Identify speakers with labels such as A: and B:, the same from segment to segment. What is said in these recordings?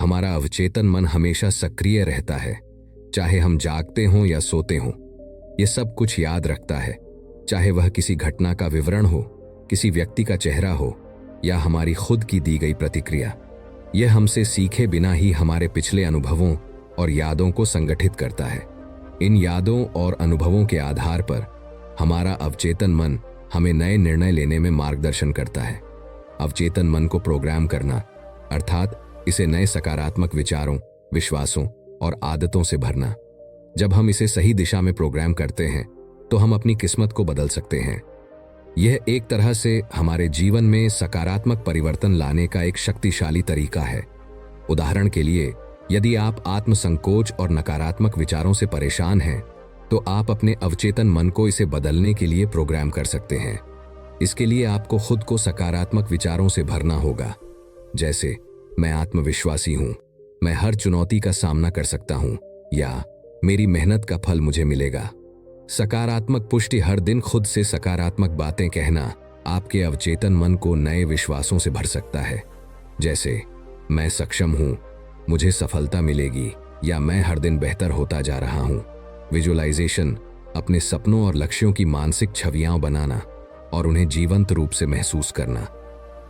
A: हमारा अवचेतन मन हमेशा सक्रिय रहता है, चाहे हम जागते हों या सोते हों। यह सब कुछ याद रखता है, चाहे वह किसी घटना का विवरण हो, किसी व्यक्ति का चेहरा हो या हमारी खुद की दी गई प्रतिक्रिया। यह हमसे सीखे बिना ही हमारे पिछले अनुभवों और यादों को संगठित करता है। इन यादों और अनुभवों के आधार पर हमारा अवचेतन मन हमें नए निर्णय लेने में मार्गदर्शन करता है। अवचेतन मन को प्रोग्राम करना अर्थात इसे नए सकारात्मक विचारों, विश्वासों और आदतों से भरना। जब हम इसे सही दिशा में प्रोग्राम करते हैं तो हम अपनी किस्मत को बदल सकते हैं। यह एक तरह से हमारे जीवन में सकारात्मक परिवर्तन लाने का एक शक्तिशाली तरीका है। उदाहरण के लिए, यदि आप आत्मसंकोच और नकारात्मक विचारों से परेशान हैं, तो आप अपने अवचेतन मन को इसे बदलने के लिए प्रोग्राम कर सकते हैं। इसके लिए आपको खुद को सकारात्मक विचारों से भरना होगा, जैसे मैं आत्मविश्वासी हूं, मैं हर चुनौती का सामना कर सकता हूं, या मेरी मेहनत का फल मुझे मिलेगा। सकारात्मक पुष्टि हर दिन खुद से सकारात्मक बातें कहना आपके अवचेतन मन को नए विश्वासों से भर सकता है, जैसे मैं सक्षम हूं, मुझे सफलता मिलेगी, या मैं हर दिन बेहतर होता जा रहा हूं। विजुअलाइजेशन, अपने सपनों और लक्ष्यों की मानसिक छवियां बनाना और उन्हें जीवंत रूप से महसूस करना।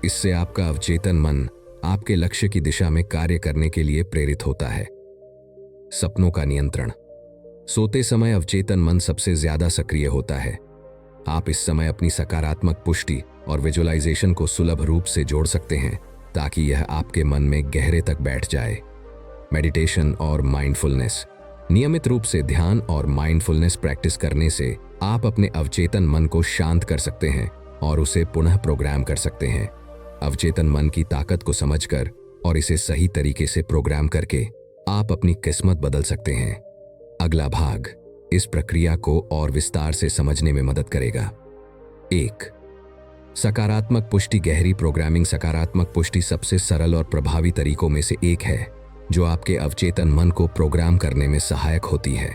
A: इससे आपका अवचेतन मन आपके लक्ष्य की दिशा में कार्य करने के लिए प्रेरित होता है। सपनों का नियंत्रण। सोते समय अवचेतन मन सबसे ज्यादा सक्रिय होता है। आप इस समय अपनी सकारात्मक पुष्टि और विजुअलाइजेशन को सुलभ रूप से जोड़ सकते हैं ताकि यह आपके मन में गहरे तक बैठ जाए। मेडिटेशन और माइंडफुलनेस। नियमित रूप से ध्यान और माइंडफुलनेस प्रैक्टिस करने से आप अपने अवचेतन मन को शांत कर सकते हैं और उसे पुनः प्रोग्राम कर सकते हैं। अवचेतन मन की ताकत को समझकर और इसे सही तरीके से प्रोग्राम करके आप अपनी किस्मत बदल सकते हैं। अगला भाग इस प्रक्रिया को और विस्तार से समझने में मदद करेगा। 1. सकारात्मक पुष्टि। गहरी प्रोग्रामिंग। सकारात्मक पुष्टि सबसे सरल और प्रभावी तरीकों में से एक है जो आपके अवचेतन मन को प्रोग्राम करने में सहायक होती है।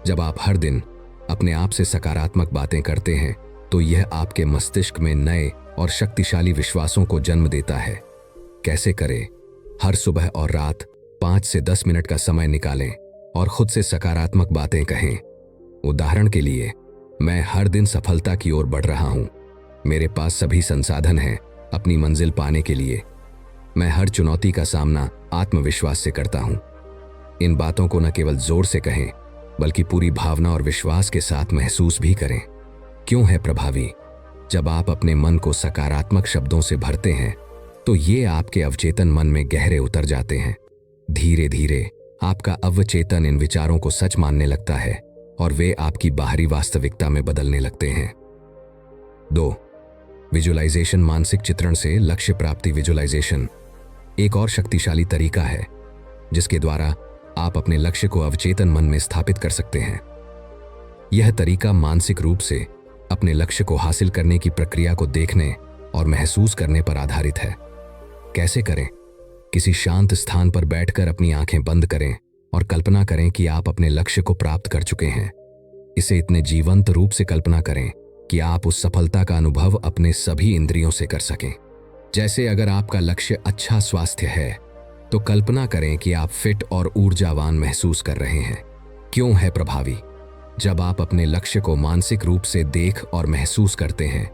A: जब आप हर दिन अपने आप से सकारात्मक बातें करते हैं तो यह आपके मस्तिष्क में नए और शक्तिशाली विश्वासों को जन्म देता है। कैसे करें? हर सुबह और रात 5 से 10 मिनट का समय निकालें और खुद से सकारात्मक बातें कहें। उदाहरण के लिए, मैं हर दिन सफलता की ओर बढ़ रहा हूं, मेरे पास सभी संसाधन हैं अपनी मंजिल पाने के लिए, मैं हर चुनौती का सामना आत्मविश्वास से करता हूं। इन बातों को न केवल जोर से कहें बल्कि पूरी भावना और विश्वास के साथ महसूस भी करें। क्यों है प्रभावी? जब आप अपने मन को सकारात्मक शब्दों से भरते हैं तो ये आपके अवचेतन मन में गहरे उतर जाते हैं। धीरे धीरे आपका अवचेतन इन विचारों को सच मानने लगता है और वे आपकी बाहरी वास्तविकता में बदलने लगते हैं। 2. विजुअलाइजेशन। मानसिक चित्रण से लक्ष्य प्राप्ति। विजुअलाइजेशन एक और शक्तिशाली तरीका है जिसके द्वारा आप अपने लक्ष्य को अवचेतन मन में स्थापित कर सकते हैं। यह तरीका मानसिक रूप से अपने लक्ष्य को हासिल करने की प्रक्रिया को देखने और महसूस करने पर आधारित है। कैसे करें? किसी शांत स्थान पर बैठकर अपनी आंखें बंद करें और कल्पना करें कि आप अपने लक्ष्य को प्राप्त कर चुके हैं। इसे इतने जीवंत रूप से कल्पना करें कि आप उस सफलता का अनुभव अपने सभी इंद्रियों से कर सकें। जैसे अगर आपका लक्ष्य अच्छा स्वास्थ्य है तो कल्पना करें कि आप फिट और ऊर्जावान महसूस कर रहे हैं। क्यों है प्रभावी? जब आप अपने लक्ष्य को मानसिक रूप से देख और महसूस करते हैं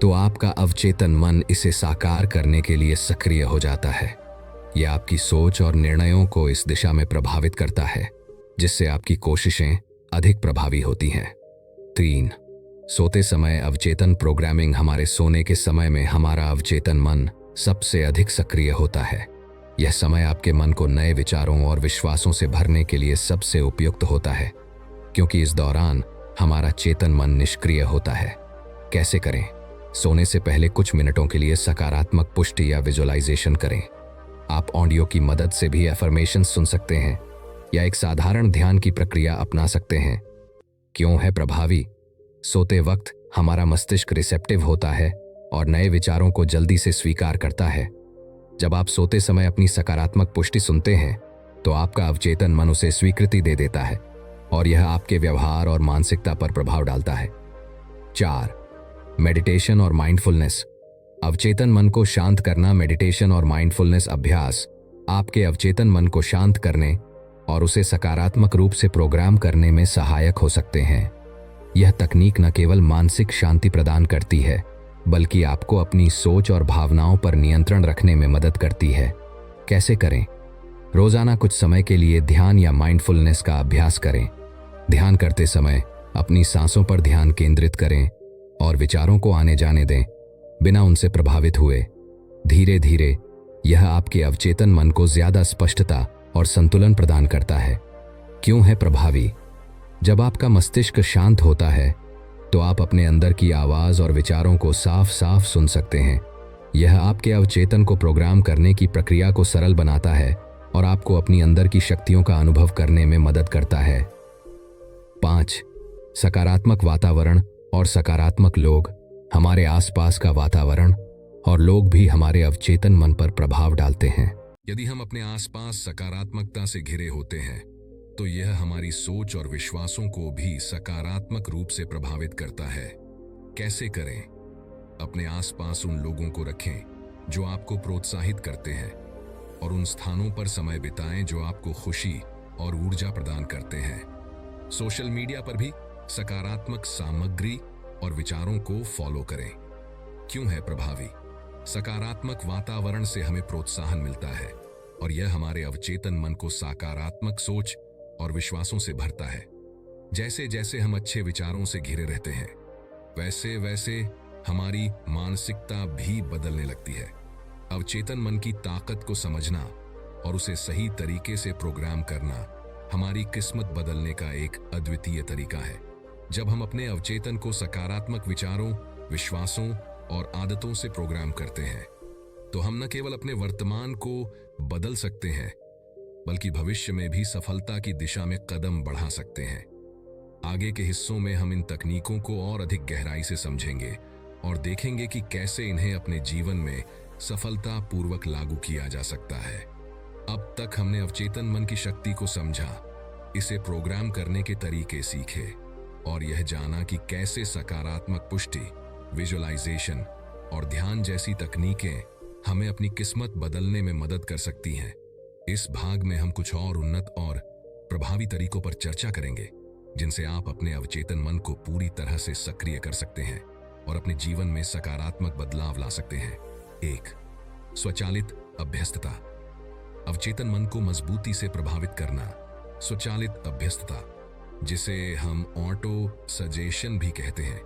A: तो आपका अवचेतन मन इसे साकार करने के लिए सक्रिय हो जाता है। यह आपकी सोच और निर्णयों को इस दिशा में प्रभावित करता है जिससे आपकी कोशिशें अधिक प्रभावी होती हैं। 3. सोते समय अवचेतन प्रोग्रामिंग। हमारे सोने के समय में हमारा अवचेतन मन सबसे अधिक सक्रिय होता है। यह समय आपके मन को नए विचारों और विश्वासों से भरने के लिए सबसे उपयुक्त होता है क्योंकि इस दौरान हमारा चेतन मन निष्क्रिय होता है। कैसे करें? सोने से पहले कुछ मिनटों के लिए सकारात्मक पुष्टि या विजुअलाइजेशन करें। आप ऑडियो की मदद से भी एफर्मेशन सुन सकते हैं या एक साधारण ध्यान की प्रक्रिया अपना सकते हैं। क्यों है प्रभावी? सोते वक्त हमारा मस्तिष्क रिसेप्टिव होता है और नए विचारों को जल्दी से स्वीकार करता है। जब आप सोते समय अपनी सकारात्मक पुष्टि सुनते हैं तो आपका अवचेतन मन उसे स्वीकृति दे देता है और यह आपके व्यवहार और मानसिकता पर प्रभाव डालता है। 4. मेडिटेशन और माइंडफुलनेस। अवचेतन मन को शांत करना। मेडिटेशन और माइंडफुलनेस अभ्यास आपके अवचेतन मन को शांत करने और उसे सकारात्मक रूप से प्रोग्राम करने में सहायक हो सकते हैं। यह तकनीक न केवल मानसिक शांति प्रदान करती है, बल्कि आपको अपनी सोच और भावनाओं पर नियंत्रण रखने में मदद करती है। कैसे करें? रोजाना कुछ समय के लिए ध्यान या माइंडफुलनेस का अभ्यास करें। ध्यान करते समय अपनी सांसों पर ध्यान केंद्रित करें और विचारों को आने जाने दें, बिना उनसे प्रभावित हुए। धीरे धीरे यह आपके अवचेतन मन को ज्यादा स्पष्टता और संतुलन प्रदान करता है। क्यों है प्रभावी? जब आपका मस्तिष्क शांत होता है तो आप अपने अंदर की आवाज और विचारों को साफ साफ सुन सकते हैं। यह आपके अवचेतन को प्रोग्राम करने की प्रक्रिया को सरल बनाता है और आपको अपनी अंदर की शक्तियों का अनुभव करने में मदद करता है। 5. सकारात्मक वातावरण और सकारात्मक लोग। हमारे आसपास का वातावरण और लोग भी हमारे अवचेतन मन पर प्रभाव डालते हैं। यदि हम अपने आसपास सकारात्मकता से घिरे होते हैं तो यह हमारी सोच और विश्वासों को भी सकारात्मक रूप से प्रभावित करता है। कैसे करें? अपने आसपास उन लोगों को रखें जो आपको प्रोत्साहित करते हैं और उन स्थानों पर समय बिताएं जो आपको खुशी और ऊर्जा प्रदान करते हैं। सोशल मीडिया पर भी सकारात्मक सामग्री और विचारों को फॉलो करें। क्यों है प्रभावी? सकारात्मक वातावरण से हमें प्रोत्साहन मिलता है और यह हमारे अवचेतन मन को सकारात्मक सोच और विश्वासों से भरता है। जैसे जैसे हम अच्छे विचारों से घिरे रहते हैं, वैसे वैसे हमारी मानसिकता भी बदलने लगती है। अवचेतन मन की ताकत को समझना और उसे सही तरीके से प्रोग्राम करना हमारी किस्मत बदलने का एक अद्वितीय तरीका है। जब हम अपने अवचेतन को सकारात्मक विचारों, विश्वासों और आदतों से प्रोग्राम करते हैं तो हम न केवल अपने वर्तमान को बदल सकते हैं, बल्कि भविष्य में भी सफलता की दिशा में कदम बढ़ा सकते हैं। आगे के हिस्सों में हम इन तकनीकों को और अधिक गहराई से समझेंगे और देखेंगे कि कैसे इन्हें अपने जीवन में सफलतापूर्वक लागू किया जा सकता है। अब तक हमने अवचेतन मन की शक्ति को समझा, इसे प्रोग्राम करने के तरीके सीखे और यह जाना कि कैसे सकारात्मक पुष्टि, विजुअलाइजेशन और ध्यान जैसी तकनीकें हमें अपनी किस्मत बदलने में मदद कर सकती हैं। इस भाग में हम कुछ और उन्नत और प्रभावी तरीकों पर चर्चा करेंगे जिनसे आप अपने अवचेतन मन को पूरी तरह से सक्रिय कर सकते हैं और अपने जीवन में सकारात्मक बदलाव ला सकते हैं। 1. स्वचालित अभ्यस्तता। अवचेतन मन को मजबूती से प्रभावित करना। स्वचालित अभ्यस्तता, जिसे हम ऑटो सजेशन भी कहते हैं,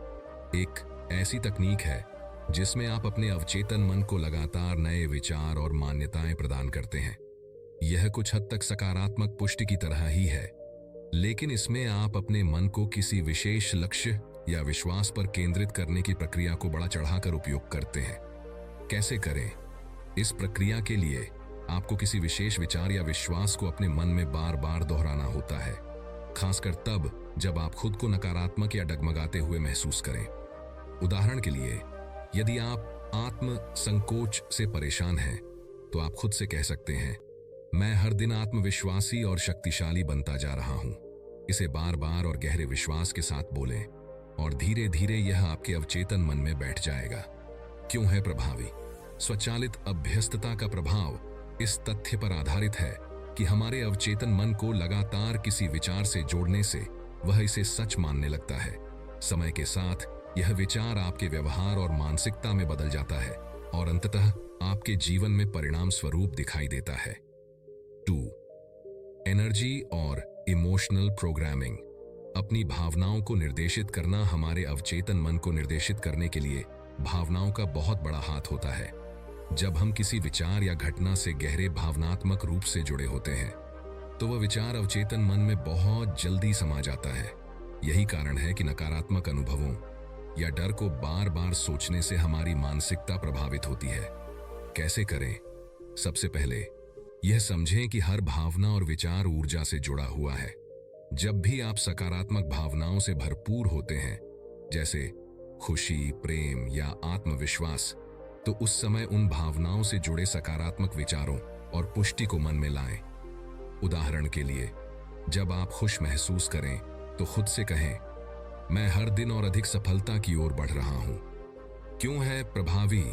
A: एक ऐसी तकनीक है जिसमें आप अपने अवचेतन मन को लगातार नए विचार और मान्यताएं प्रदान करते हैं। यह कुछ हद तक सकारात्मक पुष्टि की तरह ही है, लेकिन इसमें आप अपने मन को किसी विशेष लक्ष्य या विश्वास पर केंद्रित करने की प्रक्रिया को बढ़ा चढ़ाकर उपयोग करते हैं। कैसे करें? इस प्रक्रिया के लिए आपको किसी विशेष विचार या विश्वास को अपने मन में बार बार दोहराना होता है, खासकर तब जब आप खुद को नकारात्मक या डगमगाते हुए महसूस करें। उदाहरण के लिए, यदि आप आत्म संकोच से परेशान हैं तो आप खुद से कह सकते हैं, मैं हर दिन आत्मविश्वासी और शक्तिशाली बनता जा रहा हूं। इसे बार बार और गहरे विश्वास के साथ बोलें और धीरे धीरे यह आपके अवचेतन मन में बैठ जाएगा। क्यों है प्रभावी? स्वचालित अभ्यस्तता का प्रभाव इस तथ्य पर आधारित है कि हमारे अवचेतन मन को लगातार किसी विचार से जोड़ने से वह इसे सच मानने लगता है। समय के साथ यह विचार आपके व्यवहार और मानसिकता में बदल जाता है और अंततः आपके जीवन में परिणाम स्वरूप दिखाई देता है। 2. एनर्जी और इमोशनल प्रोग्रामिंग। अपनी भावनाओं को निर्देशित करना। हमारे अवचेतन मन को निर्देशित करने के लिए भावनाओं का बहुत बड़ा हाथ होता है। जब हम किसी विचार या घटना से गहरे भावनात्मक रूप से जुड़े होते हैं तो वह विचार अवचेतन मन में बहुत जल्दी समा जाता है। यही कारण है कि नकारात्मक अनुभवों या डर को बार बार सोचने से हमारी मानसिकता प्रभावित होती है। कैसे करें? सबसे पहले यह समझें कि हर भावना और विचार ऊर्जा से जुड़ा हुआ है। जब भी आप सकारात्मक भावनाओं से भरपूर होते हैं, जैसे खुशी, प्रेम या आत्मविश्वास, तो उस समय उन भावनाओं से जुड़े सकारात्मक विचारों और पुष्टि को मन में लाएं। उदाहरण के लिए, जब आप खुश महसूस करें तो खुद से कहें, मैं हर दिन और अधिक सफलता की ओर बढ़ रहा हूं। क्यों है प्रभावी?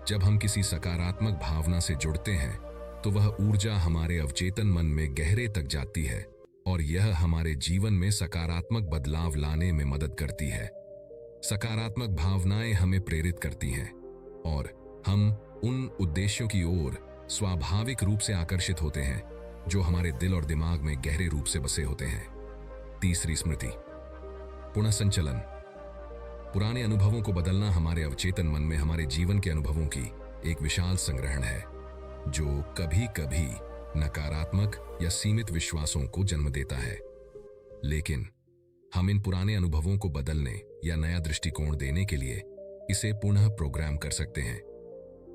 A: जब हम किसी सकारात्मक भावना से जुड़ते हैं तो वह ऊर्जा हमारे अवचेतन मन में गहरे तक जाती है और यह हमारे जीवन में सकारात्मक बदलाव लाने में मदद करती है। सकारात्मक भावनाएं हमें प्रेरित करती हैं और हम उन उद्देश्यों की ओर स्वाभाविक रूप से आकर्षित होते हैं जो हमारे दिल और दिमाग में गहरे रूप से बसे होते हैं। तीसरी स्मृति, पुनःसंचलन। पुराने अनुभवों को बदलना हमारे अवचेतन मन में हमारे जीवन के अनुभवों की एक विशाल संग्रहण है जो कभी कभी नकारात्मक या सीमित विश्वासों को जन्म देता है। लेकिन हम इन पुराने अनुभवों को बदलने या नया दृष्टिकोण देने के लिए इसे पुनः प्रोग्राम कर सकते हैं।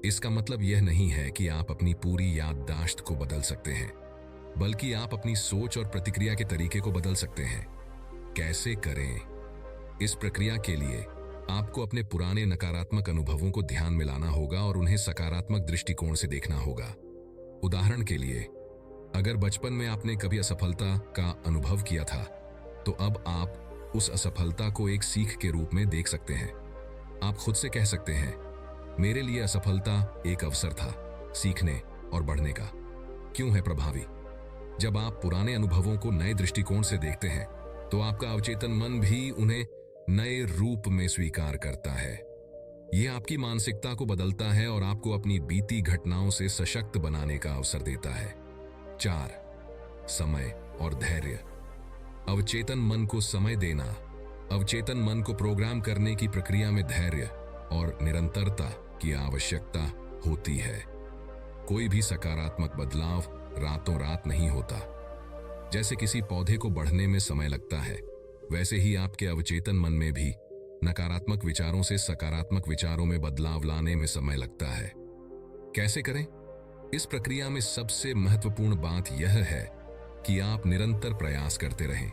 A: इसका मतलब यह नहीं है कि आप अपनी पूरी याददाश्त को बदल सकते हैं, बल्कि आप अपनी सोच और प्रतिक्रिया के तरीके को बदल सकते हैं। कैसे करें? इस प्रक्रिया के लिए आपको अपने पुराने नकारात्मक अनुभवों को ध्यान में लाना होगा और उन्हें सकारात्मक दृष्टिकोण से देखना होगा। उदाहरण के लिए, अगर बचपन में आपने कभी असफलता का अनुभव किया था, तो अब आप उस असफलता को एक सीख के रूप में देख सकते हैं। आप खुद से कह सकते हैं, मेरे लिए असफलता एक अवसर था सीखने और बढ़ने का। क्यों है प्रभावी? जब आप पुराने अनुभवों को नए दृष्टिकोण से देखते हैं, तो आपका अवचेतन मन भी उन्हें नए रूप में स्वीकार करता है। यह आपकी मानसिकता को बदलता है और आपको अपनी बीती घटनाओं से सशक्त बनाने का अवसर देता है। 4. समय और धैर्य। अवचेतन मन को समय देना। अवचेतन मन को प्रोग्राम करने की प्रक्रिया में धैर्य और निरंतरता की आवश्यकता होती है। कोई भी सकारात्मक बदलाव रातों रात नहीं होता। जैसे किसी पौधे को बढ़ने में समय लगता है, वैसे ही आपके अवचेतन मन में भी नकारात्मक विचारों से सकारात्मक विचारों में बदलाव लाने में समय लगता है। कैसे करें? इस प्रक्रिया में सबसे महत्वपूर्ण बात यह है कि आप निरंतर प्रयास करते रहें।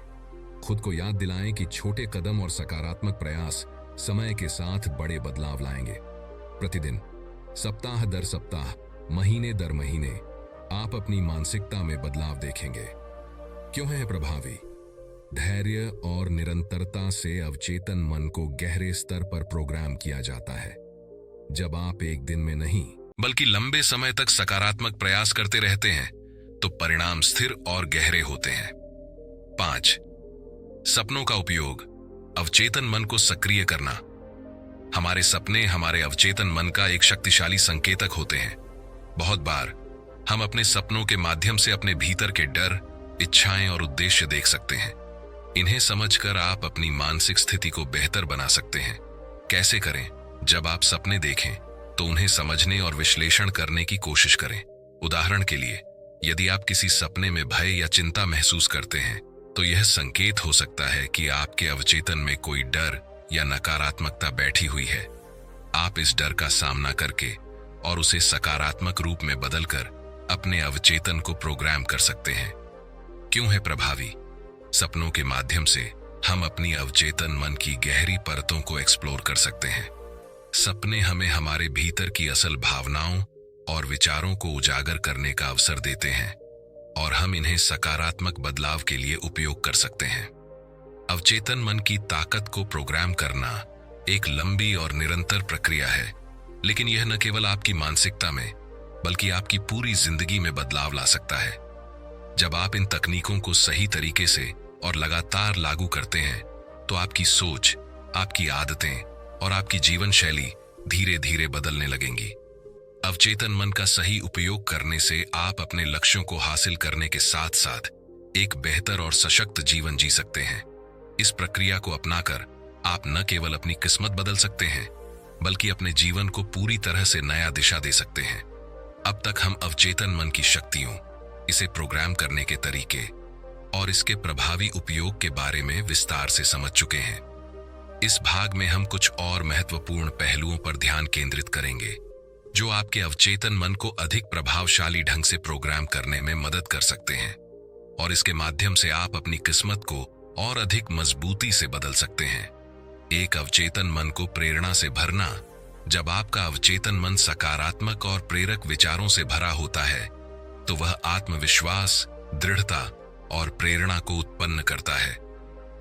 A: खुद को याद दिलाएं कि छोटे कदम और सकारात्मक प्रयास समय के साथ बड़े बदलाव लाएंगे। प्रतिदिन, सप्ताह दर सप्ताह, महीने दर महीने आप अपनी मानसिकता में बदलाव देखेंगे। क्यों है प्रभावी? धैर्य और निरंतरता से अवचेतन मन को गहरे स्तर पर प्रोग्राम किया जाता है। जब आप एक दिन में नहीं, बल्कि लंबे समय तक सकारात्मक प्रयास करते रहते हैं, तो परिणाम स्थिर और गहरे होते हैं। 5. सपनों का उपयोग। अवचेतन मन को सक्रिय करना। हमारे सपने हमारे अवचेतन मन का एक शक्तिशाली संकेतक होते हैं। बहुत बार हम अपने सपनों के माध्यम से अपने भीतर के डर, इच्छाएं और उद्देश्य देख सकते हैं। इन्हें समझकर आप अपनी मानसिक स्थिति को बेहतर बना सकते हैं। कैसे करें? जब आप सपने देखें, तो उन्हें समझने और विश्लेषण करने की कोशिश करें। उदाहरण के लिए, यदि आप किसी सपने में भय या चिंता महसूस करते हैं, तो यह संकेत हो सकता है कि आपके अवचेतन में कोई डर या नकारात्मकता बैठी हुई है। आप इस डर का सामना करके और उसे सकारात्मक रूप में बदलकर अपने अवचेतन को प्रोग्राम कर सकते हैं। क्यों है प्रभावी? सपनों के माध्यम से हम अपनी अवचेतन मन की गहरी परतों को एक्सप्लोर कर सकते हैं। सपने हमें हमारे भीतर की असल भावनाओं और विचारों को उजागर करने का अवसर देते हैं और हम इन्हें सकारात्मक बदलाव के लिए उपयोग कर सकते हैं। अवचेतन मन की ताकत को प्रोग्राम करना एक लंबी और निरंतर प्रक्रिया है, लेकिन यह न केवल आपकी मानसिकता में, बल्कि आपकी पूरी जिंदगी में बदलाव ला सकता है। जब आप इन तकनीकों को सही तरीके से और लगातार लागू करते हैं, तो आपकी सोच, आपकी आदतें और आपकी जीवन शैली धीरे धीरे बदलने लगेंगी। अवचेतन मन का सही उपयोग करने से आप अपने लक्ष्यों को हासिल करने के साथ साथ एक बेहतर और सशक्त जीवन जी सकते हैं। इस प्रक्रिया को अपनाकर आप न केवल अपनी किस्मत बदल सकते हैं, बल्कि अपने जीवन को पूरी तरह से नया दिशा दे सकते हैं। अब तक हम अवचेतन मन की शक्तियों, इसे प्रोग्राम करने के तरीके और इसके प्रभावी उपयोग के बारे में विस्तार से समझ चुके हैं। इस भाग में हम कुछ और महत्वपूर्ण पहलुओं पर ध्यान केंद्रित करेंगे, जो आपके अवचेतन मन को अधिक प्रभावशाली ढंग से प्रोग्राम करने में मदद कर सकते हैं और इसके माध्यम से आप अपनी किस्मत को और अधिक मजबूती से बदल सकते हैं। एक अवचेतन मन को प्रेरणा से भरना। जब आपका अवचेतन मन सकारात्मक और प्रेरक विचारों से भरा होता है, तो वह आत्मविश्वास, दृढ़ता और प्रेरणा को उत्पन्न करता है।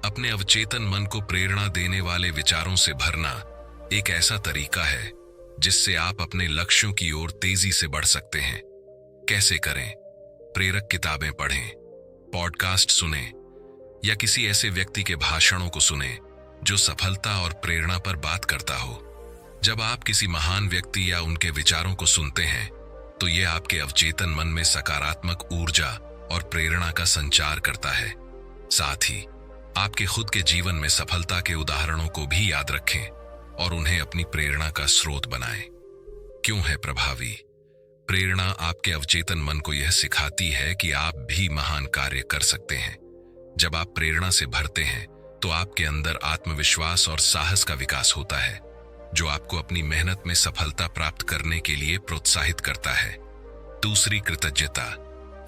A: अपने अवचेतन मन को प्रेरणा देने वाले विचारों से भरना एक ऐसा तरीका है जिससे आप अपने लक्ष्यों की ओर तेजी से बढ़ सकते हैं। कैसे करें? प्रेरक किताबें पढ़ें, पॉडकास्ट सुने या किसी ऐसे व्यक्ति के भाषणों को सुने जो सफलता और प्रेरणा पर बात करता हो। जब आप किसी महान व्यक्ति या उनके विचारों को सुनते हैं तो यह आपके अवचेतन मन में सकारात्मक ऊर्जा और प्रेरणा का संचार करता है। साथ ही आपके खुद के जीवन में सफलता के उदाहरणों को भी याद रखें और उन्हें अपनी प्रेरणा का स्रोत बनाएं। क्यों है प्रभावी? प्रेरणा आपके अवचेतन मन को यह सिखाती है कि आप भी महान कार्य कर सकते हैं। जब आप प्रेरणा से भरते हैं तो आपके अंदर आत्मविश्वास और साहस का विकास होता है, जो आपको अपनी मेहनत में सफलता प्राप्त करने के लिए प्रोत्साहित करता है। दूसरी, कृतज्ञता।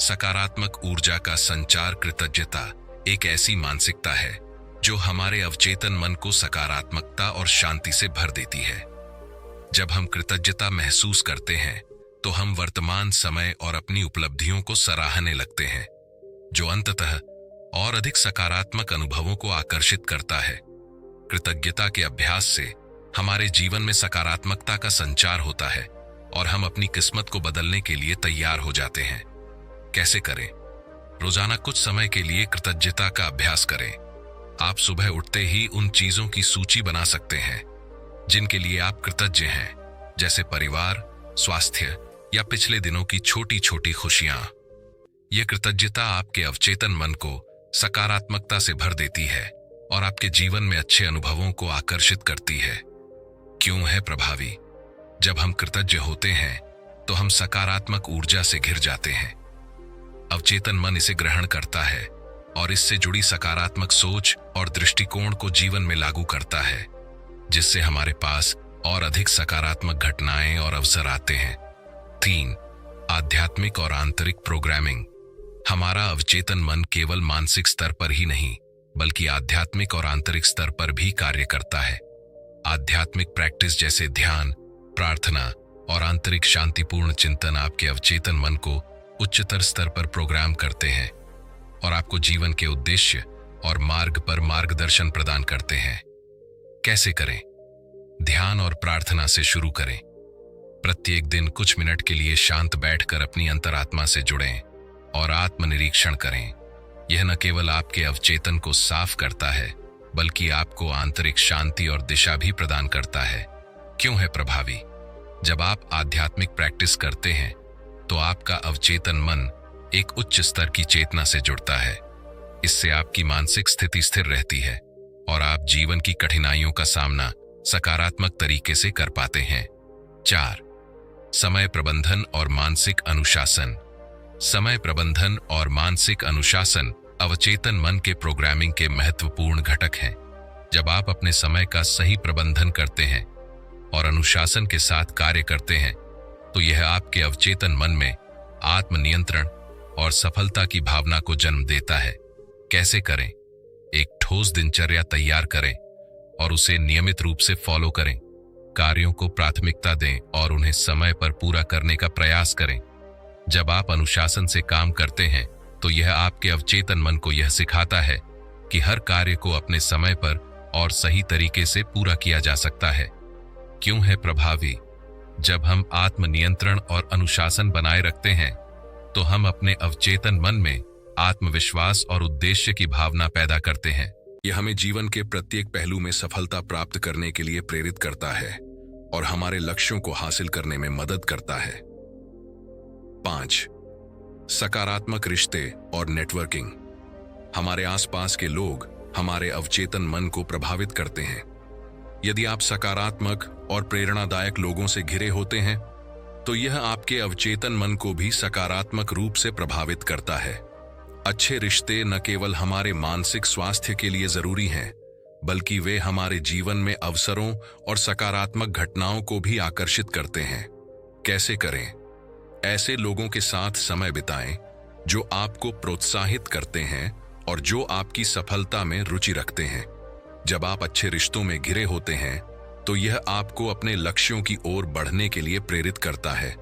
A: सकारात्मक ऊर्जा का संचार। कृतज्ञता एक ऐसी मानसिकता है जो हमारे अवचेतन मन को सकारात्मकता और शांति से भर देती है। जब हम कृतज्ञता महसूस करते हैं तो हम वर्तमान समय और अपनी उपलब्धियों को सराहने लगते हैं, जो अंततः और अधिक सकारात्मक अनुभवों को आकर्षित करता है। कृतज्ञता के अभ्यास से हमारे जीवन में सकारात्मकता का संचार होता है और हम अपनी किस्मत को बदलने के लिए तैयार हो जाते हैं। कैसे करें? रोजाना कुछ समय के लिए कृतज्ञता का अभ्यास करें। आप सुबह उठते ही उन चीजों की सूची बना सकते हैं जिनके लिए आप कृतज्ञ हैं, जैसे परिवार, स्वास्थ्य या पिछले दिनों की छोटी छोटी खुशियां। यह कृतज्ञता आपके अवचेतन मन को सकारात्मकता से भर देती है और आपके जीवन में अच्छे अनुभवों को आकर्षित करती है। क्यों है प्रभावी? जब हम कृतज्ञ होते हैं तो हम सकारात्मक ऊर्जा से घिर जाते हैं। अवचेतन मन इसे ग्रहण करता है और इससे जुड़ी सकारात्मक सोच और दृष्टिकोण को जीवन में लागू करता है, जिससे हमारे पास और अधिक सकारात्मक घटनाएं और अवसर आते हैं। 3, आध्यात्मिक और आंतरिक प्रोग्रामिंग। हमारा अवचेतन मन केवल मानसिक स्तर पर ही नहीं बल्कि आध्यात्मिक और आंतरिक स्तर पर भी कार्य करता है। आध्यात्मिक प्रैक्टिस जैसे ध्यान, प्रार्थना और आंतरिक शांतिपूर्ण चिंतन आपके अवचेतन मन को उच्चतर स्तर पर प्रोग्राम करते हैं और आपको जीवन के उद्देश्य और मार्ग पर मार्गदर्शन प्रदान करते हैं। कैसे करें? ध्यान और प्रार्थना से शुरू करें। प्रत्येक दिन कुछ मिनट के लिए शांत बैठकर अपनी अंतरात्मा से जुड़ें और आत्मनिरीक्षण करें। यह न केवल आपके अवचेतन को साफ करता है बल्कि आपको आंतरिक शांति और दिशा भी प्रदान करता है। क्यों है प्रभावी? जब आप आध्यात्मिक प्रैक्टिस करते हैं तो आपका अवचेतन मन एक उच्च स्तर की चेतना से जुड़ता है। इससे आपकी मानसिक स्थिति स्थिर रहती है और आप जीवन की कठिनाइयों का सामना सकारात्मक तरीके से कर पाते हैं। 4, समय प्रबंधन और मानसिक अनुशासन। समय प्रबंधन और मानसिक अनुशासन अवचेतन मन के प्रोग्रामिंग के महत्वपूर्ण घटक हैं। जब आप अपने समय का सही प्रबंधन करते हैं और अनुशासन के साथ कार्य करते हैं तो यह आपके अवचेतन मन में आत्मनियंत्रण और सफलता की भावना को जन्म देता है। कैसे करें? एक ठोस दिनचर्या तैयार करें और उसे नियमित रूप से फॉलो करें। कार्यों को प्राथमिकता दें और उन्हें समय पर पूरा करने का प्रयास करें। जब आप अनुशासन से काम करते हैं तो यह आपके अवचेतन मन को यह सिखाता है कि हर कार्य को अपने समय पर और सही तरीके से पूरा किया जा सकता है। क्यों है प्रभावी? जब हम आत्मनियंत्रण और अनुशासन बनाए रखते हैं तो हम अपने अवचेतन मन में आत्मविश्वास और उद्देश्य की भावना पैदा करते हैं। यह हमें जीवन के प्रत्येक पहलू में सफलता प्राप्त करने के लिए प्रेरित करता है और हमारे लक्ष्यों को हासिल करने में मदद करता है। 5, सकारात्मक रिश्ते और नेटवर्किंग। हमारे आसपास के लोग हमारे अवचेतन मन को प्रभावित करते हैं। यदि आप सकारात्मक और प्रेरणादायक लोगों से घिरे होते हैं तो यह आपके अवचेतन मन को भी सकारात्मक रूप से प्रभावित करता है। अच्छे रिश्ते न केवल हमारे मानसिक स्वास्थ्य के लिए जरूरी हैं बल्कि वे हमारे जीवन में अवसरों और सकारात्मक घटनाओं को भी आकर्षित करते हैं। कैसे करें? ऐसे लोगों के साथ समय बिताएं जो आपको प्रोत्साहित करते हैं और जो आपकी सफलता में रुचि रखते हैं। जब आप अच्छे रिश्तों में घिरे होते हैं तो यह आपको अपने लक्ष्यों की ओर बढ़ने के लिए प्रेरित करता है।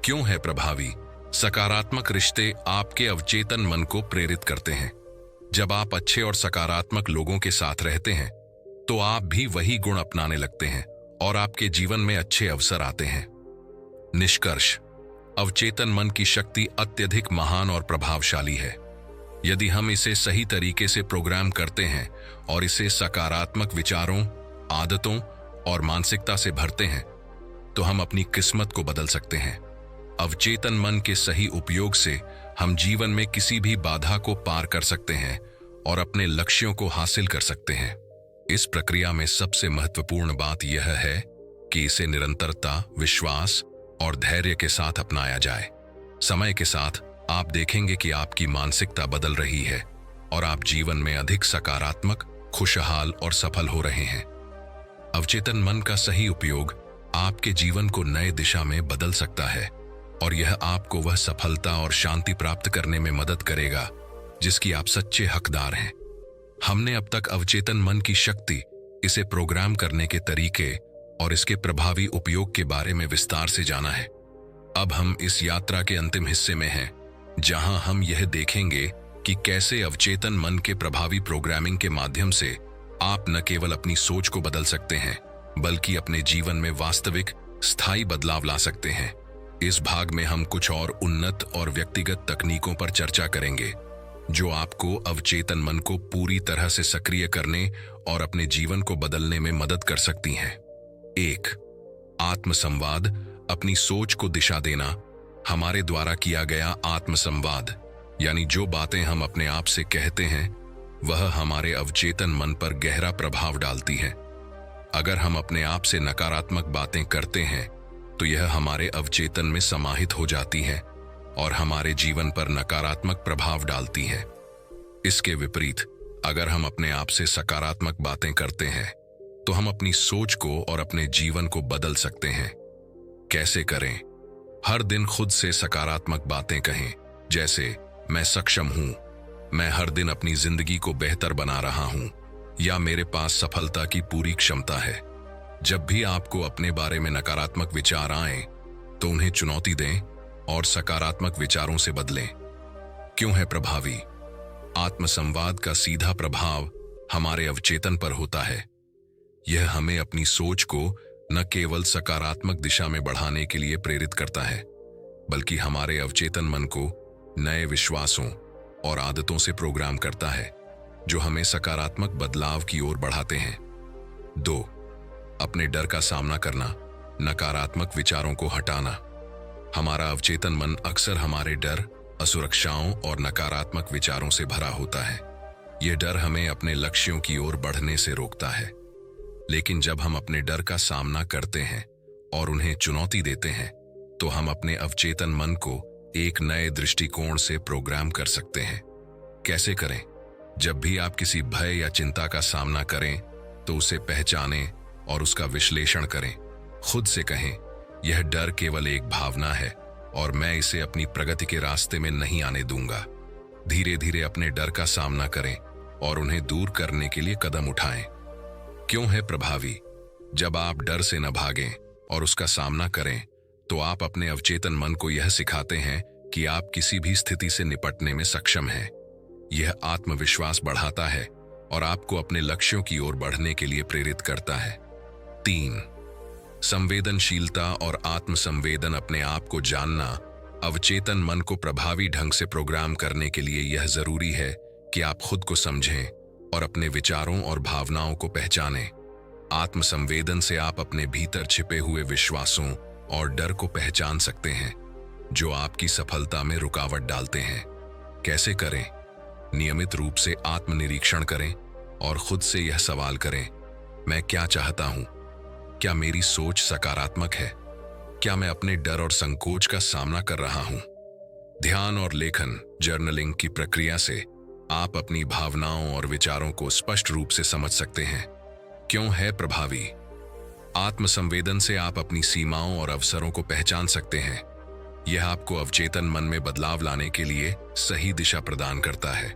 A: क्यों है प्रभावी? सकारात्मक रिश्ते आपके अवचेतन मन को प्रेरित करते हैं। जब आप अच्छे और सकारात्मक लोगों के साथ रहते हैं तो आप भी वही गुण अपनाने लगते हैं और आपके जीवन में अच्छे अवसर आते हैं। निष्कर्ष,
B: अवचेतन मन की शक्ति अत्यधिक महान और प्रभावशाली है। यदि हम इसे सही तरीके से प्रोग्राम करते हैं और इसे सकारात्मक विचारों, आदतों और मानसिकता से भरते हैं, तो हम अपनी किस्मत को बदल सकते हैं। अवचेतन मन के सही उपयोग से हम जीवन में किसी भी बाधा को पार कर सकते हैं और अपने लक्ष्यों को हासिल कर सकते हैं। इस प्रक्रिया में सबसे महत्वपूर्ण बात यह है कि इसे निरंतरता, विश्वास और धैर्य के साथ अपनाया जाए। समय के साथ आप देखेंगे कि आपकी मानसिकता बदल रही है और आप जीवन में अधिक सकारात्मक, खुशहाल और सफल हो रहे हैं। अवचेतन मन का सही उपयोग आपके जीवन को नए दिशा में बदल सकता है और यह आपको वह सफलता और शांति प्राप्त करने में मदद करेगा जिसकी आप सच्चे हकदार हैं। हमने अब तक अवचेतन मन की शक्ति, इसे प्रोग्राम करने के तरीके और इसके प्रभावी उपयोग के बारे में विस्तार से जाना है। अब हम इस यात्रा के अंतिम हिस्से में हैं, जहां हम यह देखेंगे कि कैसे अवचेतन मन के प्रभावी प्रोग्रामिंग के माध्यम से आप न केवल अपनी सोच को बदल सकते हैं, बल्कि अपने जीवन में वास्तविक, स्थायी बदलाव ला सकते हैं। इस भाग में हम कुछ और उन्नत और व्यक्तिगत तकनीकों पर चर्चा करेंगे जो आपको अवचेतन मन को पूरी तरह से सक्रिय करने और अपने जीवन को बदलने में मदद कर सकती हैं। 1. आत्मसंवाद, अपनी सोच को दिशा देना। हमारे द्वारा किया गया आत्मसंवाद, यानी जो बातें हम अपने आप से कहते हैं, वह हमारे अवचेतन मन पर गहरा प्रभाव डालती हैं। अगर हम अपने आप से नकारात्मक बातें करते हैं, तो यह हमारे अवचेतन में समाहित हो जाती हैं और हमारे जीवन पर नकारात्मक प्रभाव डालती हैं। इसके विपरीत, अगर हम अपने आप से सकारात्मक बातें करते हैं, तो हम अपनी सोच को और अपने जीवन को बदल सकते हैं। कैसे करें? हर दिन खुद से सकारात्मक बातें कहें, जैसे मैं सक्षम हूं, मैं हर दिन अपनी जिंदगी को बेहतर बना रहा हूं, या मेरे पास सफलता की पूरी क्षमता है। जब भी आपको अपने बारे में नकारात्मक विचार आएं, तो उन्हें चुनौती दें और सकारात्मक विचारों से बदलें। क्यों है प्रभावी? आत्मसंवाद का सीधा प्रभाव हमारे अवचेतन पर होता है। यह हमें अपनी सोच को न केवल सकारात्मक दिशा में बढ़ाने के लिए प्रेरित करता है, बल्कि हमारे अवचेतन मन को नए विश्वासों और आदतों से प्रोग्राम करता है जो हमें सकारात्मक बदलाव की ओर बढ़ाते हैं। 2. अपने डर का सामना करना, नकारात्मक विचारों को हटाना। हमारा अवचेतन मन अक्सर हमारे डर, असुरक्षाओं और नकारात्मक विचारों से भरा होता है। यह डर हमें अपने लक्ष्यों की ओर बढ़ने से रोकता है। लेकिन जब हम अपने डर का सामना करते हैं और उन्हें चुनौती देते हैं, तो हम अपने अवचेतन मन को एक नए दृष्टिकोण से प्रोग्राम कर सकते हैं। कैसे करें? जब भी आप किसी भय या चिंता का सामना करें, तो उसे पहचानें और उसका विश्लेषण करें। खुद से कहें, यह डर केवल एक भावना है और मैं इसे अपनी प्रगति के रास्ते में नहीं आने दूंगा। धीरे धीरे अपने डर का सामना करें और उन्हें दूर करने के लिए कदम उठाएं। क्यों है प्रभावी? जब आप डर से न भागें और उसका सामना करें, तो आप अपने अवचेतन मन को यह सिखाते हैं कि आप किसी भी स्थिति से निपटने में सक्षम हैं। यह आत्मविश्वास बढ़ाता है और आपको अपने लक्ष्यों की ओर बढ़ने के लिए प्रेरित करता है। 3. संवेदनशीलता और आत्मसंवेदन, अपने आप को जानना। अवचेतन मन को प्रभावी ढंग से प्रोग्राम करने के लिए यह जरूरी है कि आप खुद को समझें और अपने विचारों और भावनाओं को पहचानें। आत्मसंवेदन से आप अपने भीतर छिपे हुए विश्वासों और डर को पहचान सकते हैं जो आपकी सफलता में रुकावट डालते हैं। कैसे करें? नियमित रूप से आत्मनिरीक्षण करें और खुद से यह सवाल करें, मैं क्या चाहता हूं? क्या मेरी सोच सकारात्मक है? क्या मैं अपने डर और संकोच का सामना कर रहा हूं? ध्यान और लेखन, जर्नलिंग की प्रक्रिया से आप अपनी भावनाओं और विचारों को स्पष्ट रूप से समझ सकते हैं। क्यों है प्रभावी? आत्मसंवेदन से आप अपनी सीमाओं और अवसरों को पहचान सकते हैं। यह आपको अवचेतन मन में बदलाव लाने के लिए सही दिशा प्रदान करता है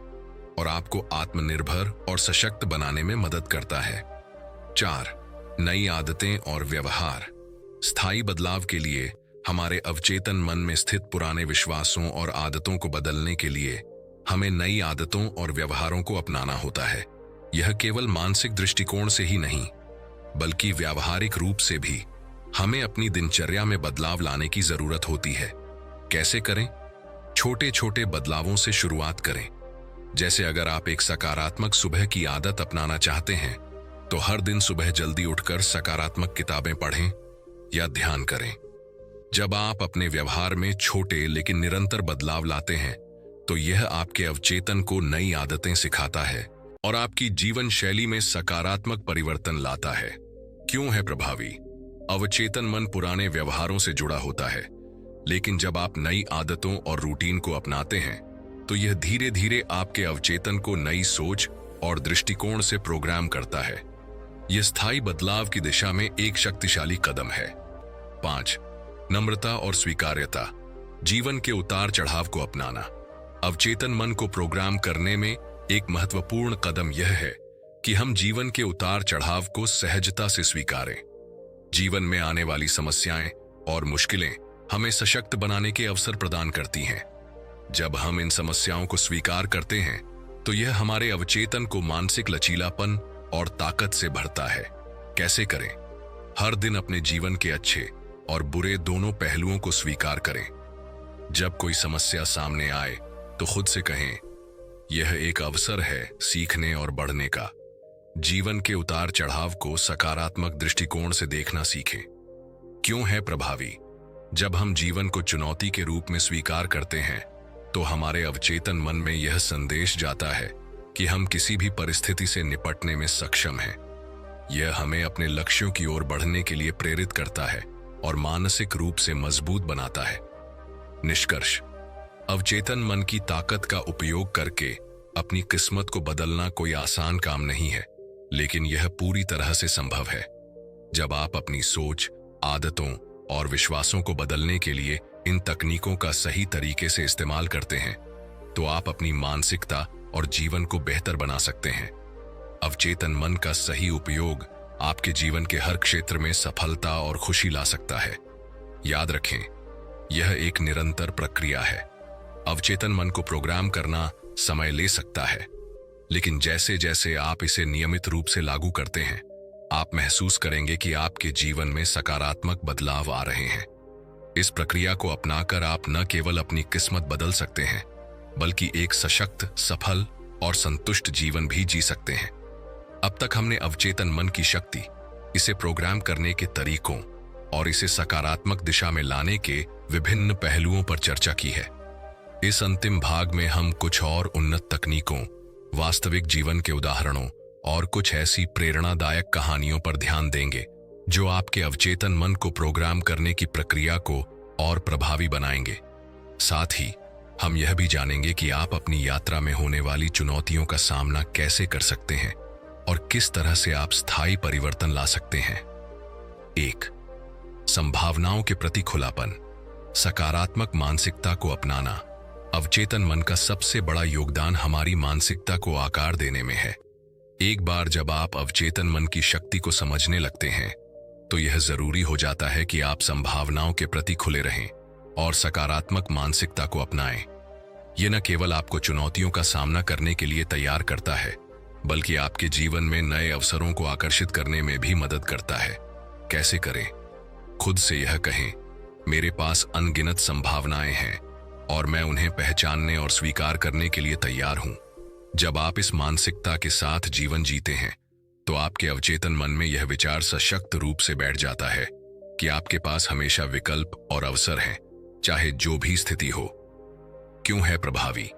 B: और आपको आत्मनिर्भर और सशक्त बनाने में मदद करता है। 4. नई आदतें और व्यवहार। स्थायी बदलाव के लिए हमारे अवचेतन मन में स्थित पुराने विश्वासों और आदतों को बदलने के लिए हमें नई आदतों और व्यवहारों को अपनाना होता है। यह केवल मानसिक दृष्टिकोण से ही नहीं, बल्कि व्यावहारिक रूप से भी हमें अपनी दिनचर्या में बदलाव लाने की जरूरत होती है। कैसे करें? छोटे छोटे बदलावों से शुरुआत करें। जैसे अगर आप एक सकारात्मक सुबह की आदत अपनाना चाहते हैं तो हर दिन सुबह जल्दी उठकर सकारात्मक किताबें पढ़ें या ध्यान करें। जब आप अपने व्यवहार में छोटे लेकिन निरंतर बदलाव लाते हैं तो यह आपके अवचेतन को नई आदतें सिखाता है और आपकी जीवन शैली में सकारात्मक परिवर्तन लाता है। क्यों है प्रभावी? अवचेतन मन पुराने व्यवहारों से जुड़ा होता है, लेकिन जब आप नई आदतों और रूटीन को अपनाते हैं तो यह धीरे धीरे आपके अवचेतन को नई सोच और दृष्टिकोण से प्रोग्राम करता है। यह स्थायी बदलाव की दिशा में एक शक्तिशाली कदम है। 5. नम्रता और स्वीकार्यता। जीवन के उतार चढ़ाव को अपनाना। अवचेतन मन को प्रोग्राम करने में एक महत्वपूर्ण कदम यह है कि हम जीवन के उतार चढ़ाव को सहजता से स्वीकारें। जीवन में आने वाली समस्याएं और मुश्किलें हमें सशक्त बनाने के अवसर प्रदान करती हैं। जब हम इन समस्याओं को स्वीकार करते हैं तो यह हमारे अवचेतन को मानसिक लचीलापन और ताकत से भरता है। कैसे करें? हर दिन अपने जीवन के अच्छे और बुरे दोनों पहलुओं को स्वीकार करें। जब कोई समस्या सामने आए तो खुद से कहें, यह एक अवसर है सीखने और बढ़ने का। जीवन के उतार चढ़ाव को सकारात्मक दृष्टिकोण से देखना सीखें। क्यों है प्रभावी? जब हम जीवन को चुनौती के रूप में स्वीकार करते हैं तो हमारे अवचेतन मन में यह संदेश जाता है कि हम किसी भी परिस्थिति से निपटने में सक्षम हैं। यह हमें अपने लक्ष्यों की ओर बढ़ने के लिए प्रेरित करता है और मानसिक रूप से मजबूत बनाता है। निष्कर्ष: अवचेतन मन की ताकत का उपयोग करके अपनी किस्मत को बदलना कोई आसान काम नहीं है, लेकिन यह पूरी तरह से संभव है। जब आप अपनी सोच, आदतों और विश्वासों को बदलने के लिए इन तकनीकों का सही तरीके से इस्तेमाल करते हैं तो आप अपनी मानसिकता और जीवन को बेहतर बना सकते हैं। अवचेतन मन का सही उपयोग आपके जीवन के हर क्षेत्र में सफलता और खुशी ला सकता है। याद रखें, यह एक निरंतर प्रक्रिया है। अवचेतन मन को प्रोग्राम करना समय ले सकता है, लेकिन जैसे जैसे आप इसे नियमित रूप से लागू करते हैं, आप महसूस करेंगे कि आपके जीवन में सकारात्मक बदलाव आ रहे हैं। इस प्रक्रिया को अपनाकर आप न केवल अपनी किस्मत बदल सकते हैं, बल्कि एक सशक्त, सफल और संतुष्ट जीवन भी जी सकते हैं। अब तक हमने अवचेतन मन की शक्ति, इसे प्रोग्राम करने के तरीकों और इसे सकारात्मक दिशा में लाने के विभिन्न पहलुओं पर चर्चा की है। इस अंतिम भाग में हम कुछ और उन्नत तकनीकों, वास्तविक जीवन के उदाहरणों और कुछ ऐसी प्रेरणादायक कहानियों पर ध्यान देंगे जो आपके अवचेतन मन को प्रोग्राम करने की प्रक्रिया को और प्रभावी बनाएंगे। साथ ही हम यह भी जानेंगे कि आप अपनी यात्रा में होने वाली चुनौतियों का सामना कैसे कर सकते हैं और किस तरह से आप स्थायी परिवर्तन ला सकते हैं। 1. संभावनाओं के प्रति खुलापन। सकारात्मक मानसिकता को अपनाना। अवचेतन मन का सबसे बड़ा योगदान हमारी मानसिकता को आकार देने में है। एक बार जब आप अवचेतन मन की शक्ति को समझने लगते हैं तो यह जरूरी हो जाता है कि आप संभावनाओं के प्रति खुले रहें और सकारात्मक मानसिकता को अपनाएं। यह न केवल आपको चुनौतियों का सामना करने के लिए तैयार करता है, बल्कि आपके जीवन में नए अवसरों को आकर्षित करने में भी मदद करता है। कैसे करें? खुद से यह कहें, मेरे पास अनगिनत संभावनाएं हैं और मैं उन्हें पहचानने और स्वीकार करने के लिए तैयार हूं। जब आप इस मानसिकता के साथ जीवन जीते हैं तो आपके अवचेतन मन में यह विचार सशक्त रूप से बैठ जाता है कि आपके पास हमेशा विकल्प और अवसर हैं, चाहे जो भी स्थिति हो। क्यों है प्रभावी?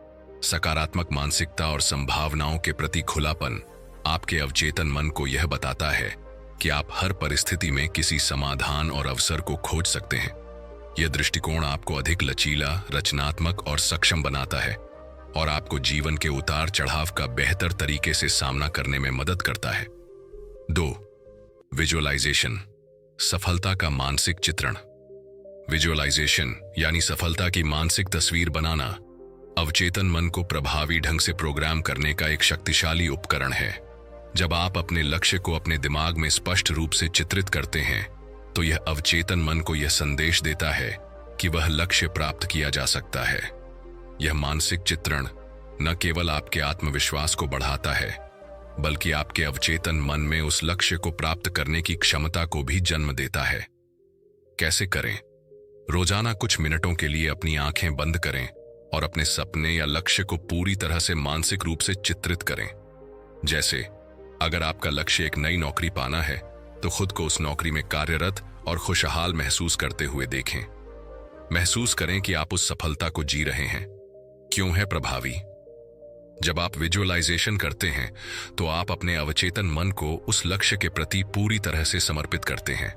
B: सकारात्मक मानसिकता और संभावनाओं के प्रति खुलापन आपके अवचेतन मन को यह बताता है कि आप हर परिस्थिति में किसी समाधान और अवसर को खोज सकते हैं। यह दृष्टिकोण आपको अधिक लचीला, रचनात्मक और सक्षम बनाता है और आपको जीवन के उतार चढ़ाव का बेहतर तरीके से सामना करने में मदद करता है। 2. विजुअलाइजेशन। सफलता का मानसिक चित्रण। विजुअलाइजेशन यानी सफलता की मानसिक तस्वीर बनाना अवचेतन मन को प्रभावी ढंग से प्रोग्राम करने का एक शक्तिशाली उपकरण है। जब आप अपने लक्ष्य को अपने दिमाग में स्पष्ट रूप से चित्रित करते हैं तो यह अवचेतन मन को यह संदेश देता है कि वह लक्ष्य प्राप्त किया जा सकता है। यह मानसिक चित्रण न केवल आपके आत्मविश्वास को बढ़ाता है, बल्कि आपके अवचेतन मन में उस लक्ष्य को प्राप्त करने की क्षमता को भी जन्म देता है। कैसे करें? रोजाना कुछ मिनटों के लिए अपनी आंखें बंद करें और अपने सपने या लक्ष्य को पूरी तरह से मानसिक रूप से चित्रित करें। जैसे अगर आपका लक्ष्य एक नई नौकरी पाना है तो खुद को उस नौकरी में कार्यरत और खुशहाल महसूस करते हुए देखें। महसूस करें कि आप उस सफलता को जी रहे हैं। क्यों है प्रभावी? जब आप विजुअलाइजेशन करते हैं तो आप अपने अवचेतन मन को उस लक्ष्य के प्रति पूरी तरह से समर्पित करते हैं।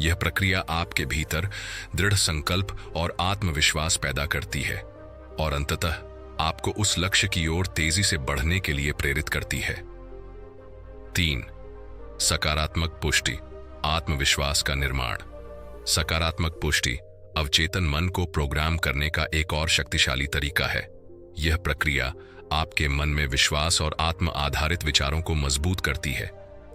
B: यह प्रक्रिया आपके भीतर दृढ़ संकल्प और आत्मविश्वास पैदा करती है और अंततः आपको उस लक्ष्य की ओर तेजी से बढ़ने के लिए प्रेरित करती है। 3. सकारात्मक पुष्टि, आत्मविश्वास का निर्माण। सकारात्मक पुष्टि अवचेतन मन को प्रोग्राम करने का एक और शक्तिशाली तरीका है। यह प्रक्रिया आपके मन में विश्वास और आत्म आधारित विचारों को मजबूत करती है,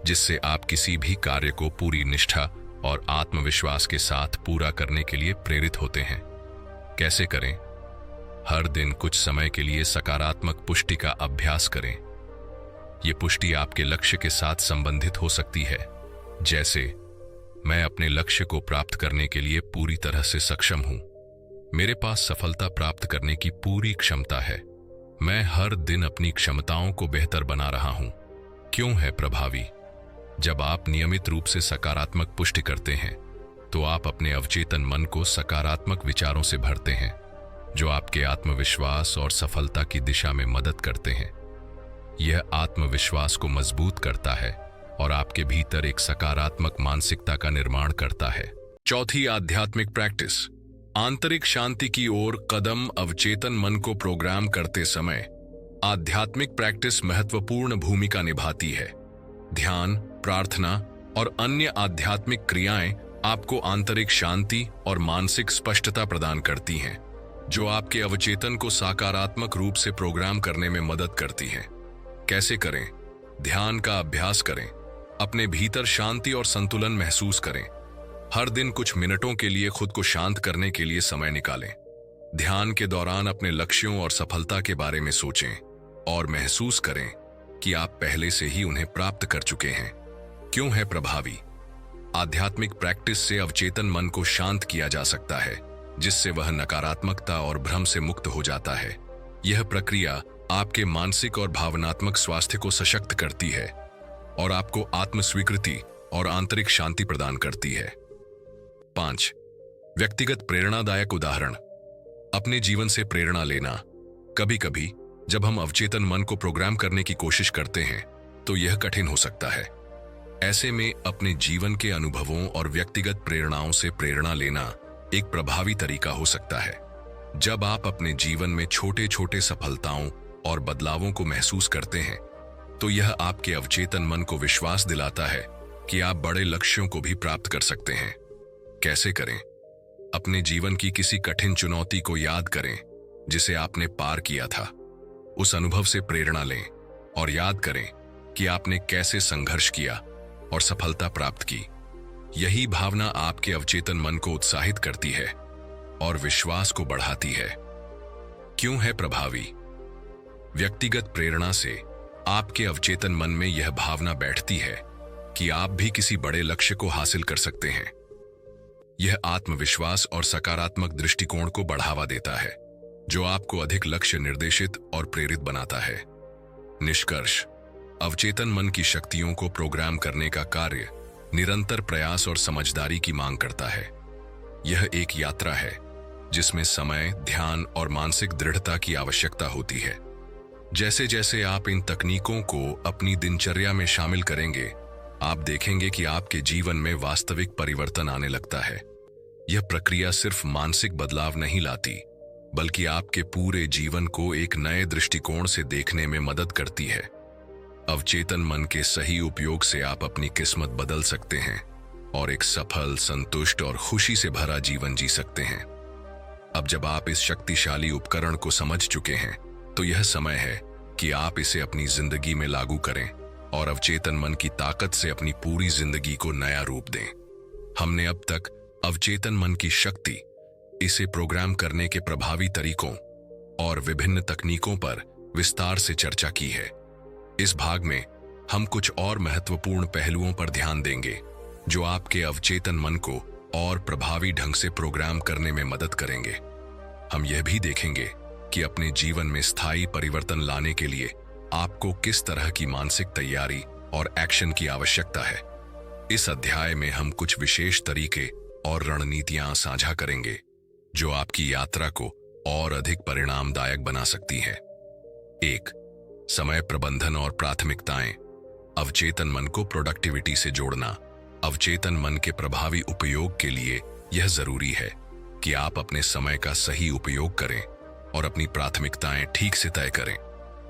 B: जिससे आप किसी भी कार्य को पूरी निष्ठा और आत्मविश्वास के साथ पूरा करने के लिए प्रेरित होते हैं। कैसे करें? हर दिन कुछ समय के लिए सकारात्मक पुष्टि का अभ्यास करें। यह पुष्टि आपके लक्ष्य के साथ संबंधित हो सकती है, जैसे मैं अपने लक्ष्य को प्राप्त करने के लिए पूरी तरह से सक्षम हूं, मेरे पास सफलता प्राप्त करने की पूरी क्षमता है, मैं हर दिन अपनी क्षमताओं को बेहतर बना रहा हूं। क्यों है प्रभावी? जब आप नियमित रूप से सकारात्मक पुष्टि करते हैं तो आप अपने अवचेतन मन को सकारात्मक विचारों से भरते हैं, जो आपके आत्मविश्वास और सफलता की दिशा में मदद करते हैं। यह आत्मविश्वास को मजबूत करता है और आपके भीतर एक सकारात्मक मानसिकता का निर्माण करता है। चौथी आध्यात्मिक प्रैक्टिस, आंतरिक शांति की ओर कदम। अवचेतन मन को प्रोग्राम करते समय आध्यात्मिक प्रैक्टिस महत्वपूर्ण भूमिका निभाती है। ध्यान, प्रार्थना और अन्य आध्यात्मिक क्रियाएं आपको आंतरिक शांति और मानसिक स्पष्टता प्रदान करती हैं, जो आपके अवचेतन को सकारात्मक रूप से प्रोग्राम करने में मदद करती हैं। कैसे करें? ध्यान का अभ्यास करें। अपने भीतर शांति और संतुलन महसूस करें। हर दिन कुछ मिनटों के लिए खुद को शांत करने के लिए समय निकालें। ध्यान के दौरान अपने लक्ष्यों और सफलता के बारे में सोचें और महसूस करें कि आप पहले से ही उन्हें प्राप्त कर चुके हैं। क्यों है प्रभावी? आध्यात्मिक प्रैक्टिस से अवचेतन मन को शांत किया जा सकता है, जिससे वह नकारात्मकता और भ्रम से मुक्त हो जाता है। यह प्रक्रिया आपके मानसिक और भावनात्मक स्वास्थ्य को सशक्त करती है और आपको आत्मस्वीकृति और आंतरिक शांति प्रदान करती है। 5. व्यक्तिगत प्रेरणादायक उदाहरण। अपने जीवन से प्रेरणा लेना। कभी कभी जब हम अवचेतन मन को प्रोग्राम करने की कोशिश करते हैं तो यह कठिन हो सकता है। ऐसे में अपने जीवन के अनुभवों और व्यक्तिगत प्रेरणाओं से प्रेरणा लेना एक प्रभावी तरीका हो सकता है। जब आप अपने जीवन में छोटे छोटे सफलताओं और बदलावों को महसूस करते हैं तो यह आपके अवचेतन मन को विश्वास दिलाता है कि आप बड़े लक्ष्यों को भी प्राप्त कर सकते हैं। कैसे करें? अपने जीवन की किसी कठिन चुनौती को याद करें जिसे आपने पार किया था। उस अनुभव से प्रेरणा लें और याद करें कि आपने कैसे संघर्ष किया और सफलता प्राप्त की। यही भावना आपके अवचेतन मन को उत्साहित करती है और विश्वास को बढ़ाती है। क्यों है प्रभावी? व्यक्तिगत प्रेरणा से आपके अवचेतन मन में यह भावना बैठती है कि आप भी किसी बड़े लक्ष्य को हासिल कर सकते हैं। यह आत्मविश्वास और सकारात्मक दृष्टिकोण को बढ़ावा देता है, जो आपको अधिक लक्ष्य निर्देशित और प्रेरित बनाता है। निष्कर्ष, अवचेतन मन की शक्तियों को प्रोग्राम करने का कार्य निरंतर प्रयास और समझदारी की मांग करता है। यह एक यात्रा है जिसमें समय, ध्यान और मानसिक दृढ़ता की आवश्यकता होती है। जैसे जैसे आप इन तकनीकों को अपनी दिनचर्या में शामिल करेंगे, आप देखेंगे कि आपके जीवन में वास्तविक परिवर्तन आने लगता है। यह प्रक्रिया सिर्फ मानसिक बदलाव नहीं लाती, बल्कि आपके पूरे जीवन को एक नए दृष्टिकोण से देखने में मदद करती है। अवचेतन मन के सही उपयोग से आप अपनी किस्मत बदल सकते हैं और एक सफल, संतुष्ट और खुशी से भरा जीवन जी सकते हैं। अब जब आप इस शक्तिशाली उपकरण को समझ चुके हैं, तो यह समय है कि आप इसे अपनी जिंदगी में लागू करें और अवचेतन मन की ताकत से अपनी पूरी जिंदगी को नया रूप दें। हमने अब तक अवचेतन मन की शक्ति, इसे प्रोग्राम करने के प्रभावी तरीकों और विभिन्न तकनीकों पर विस्तार से चर्चा की है। इस भाग में हम कुछ और महत्वपूर्ण पहलुओं पर ध्यान देंगे जो आपके अवचेतन मन को और प्रभावी ढंग से प्रोग्राम करने में मदद करेंगे। हम यह भी देखेंगे कि अपने जीवन में स्थायी परिवर्तन लाने के लिए आपको किस तरह की मानसिक तैयारी और एक्शन की आवश्यकता है। इस अध्याय में हम कुछ विशेष तरीके और रणनीतियां साझा करेंगे जो आपकी यात्रा को और अधिक परिणामदायक बना सकती है। 1. समय प्रबंधन और प्राथमिकताएं। अवचेतन मन को प्रोडक्टिविटी से जोड़ना। अवचेतन मन के प्रभावी उपयोग के लिए यह जरूरी है कि आप अपने समय का सही उपयोग करें और अपनी प्राथमिकताएं ठीक से तय करें।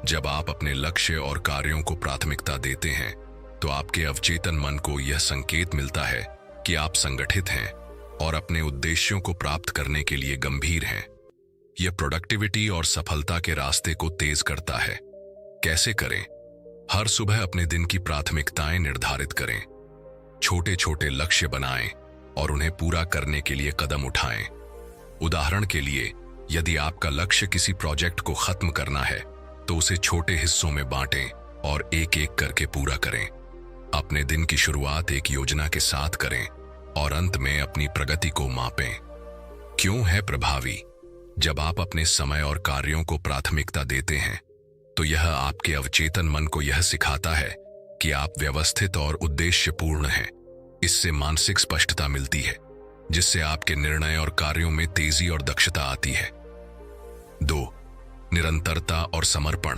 B: जब आप अपने लक्ष्य और कार्यों को प्राथमिकता देते हैं तो आपके अवचेतन मन को यह संकेत मिलता है कि आप संगठित हैं और अपने उद्देश्यों को प्राप्त करने के लिए गंभीर हैं। यह प्रोडक्टिविटी और सफलता के रास्ते को तेज करता है। कैसे करें? हर सुबह अपने दिन की प्राथमिकताएं निर्धारित करें। छोटे छोटे लक्ष्य बनाएं और उन्हें पूरा करने के लिए कदम उठाएं। उदाहरण के लिए, यदि आपका लक्ष्य किसी प्रोजेक्ट को खत्म करना है तो उसे छोटे हिस्सों में बांटें और एक एक करके पूरा करें। अपने दिन की शुरुआत एक योजना के साथ करें और अंत में अपनी प्रगति को मापें। क्यों है प्रभावी? जब आप अपने समय और कार्यों को प्राथमिकता देते हैं तो यह आपके अवचेतन मन को यह सिखाता है कि आप व्यवस्थित और उद्देश्यपूर्ण हैं। इससे मानसिक स्पष्टता मिलती है जिससे आपके निर्णय और कार्यों में तेजी और दक्षता आती है। 2. निरंतरता और समर्पण।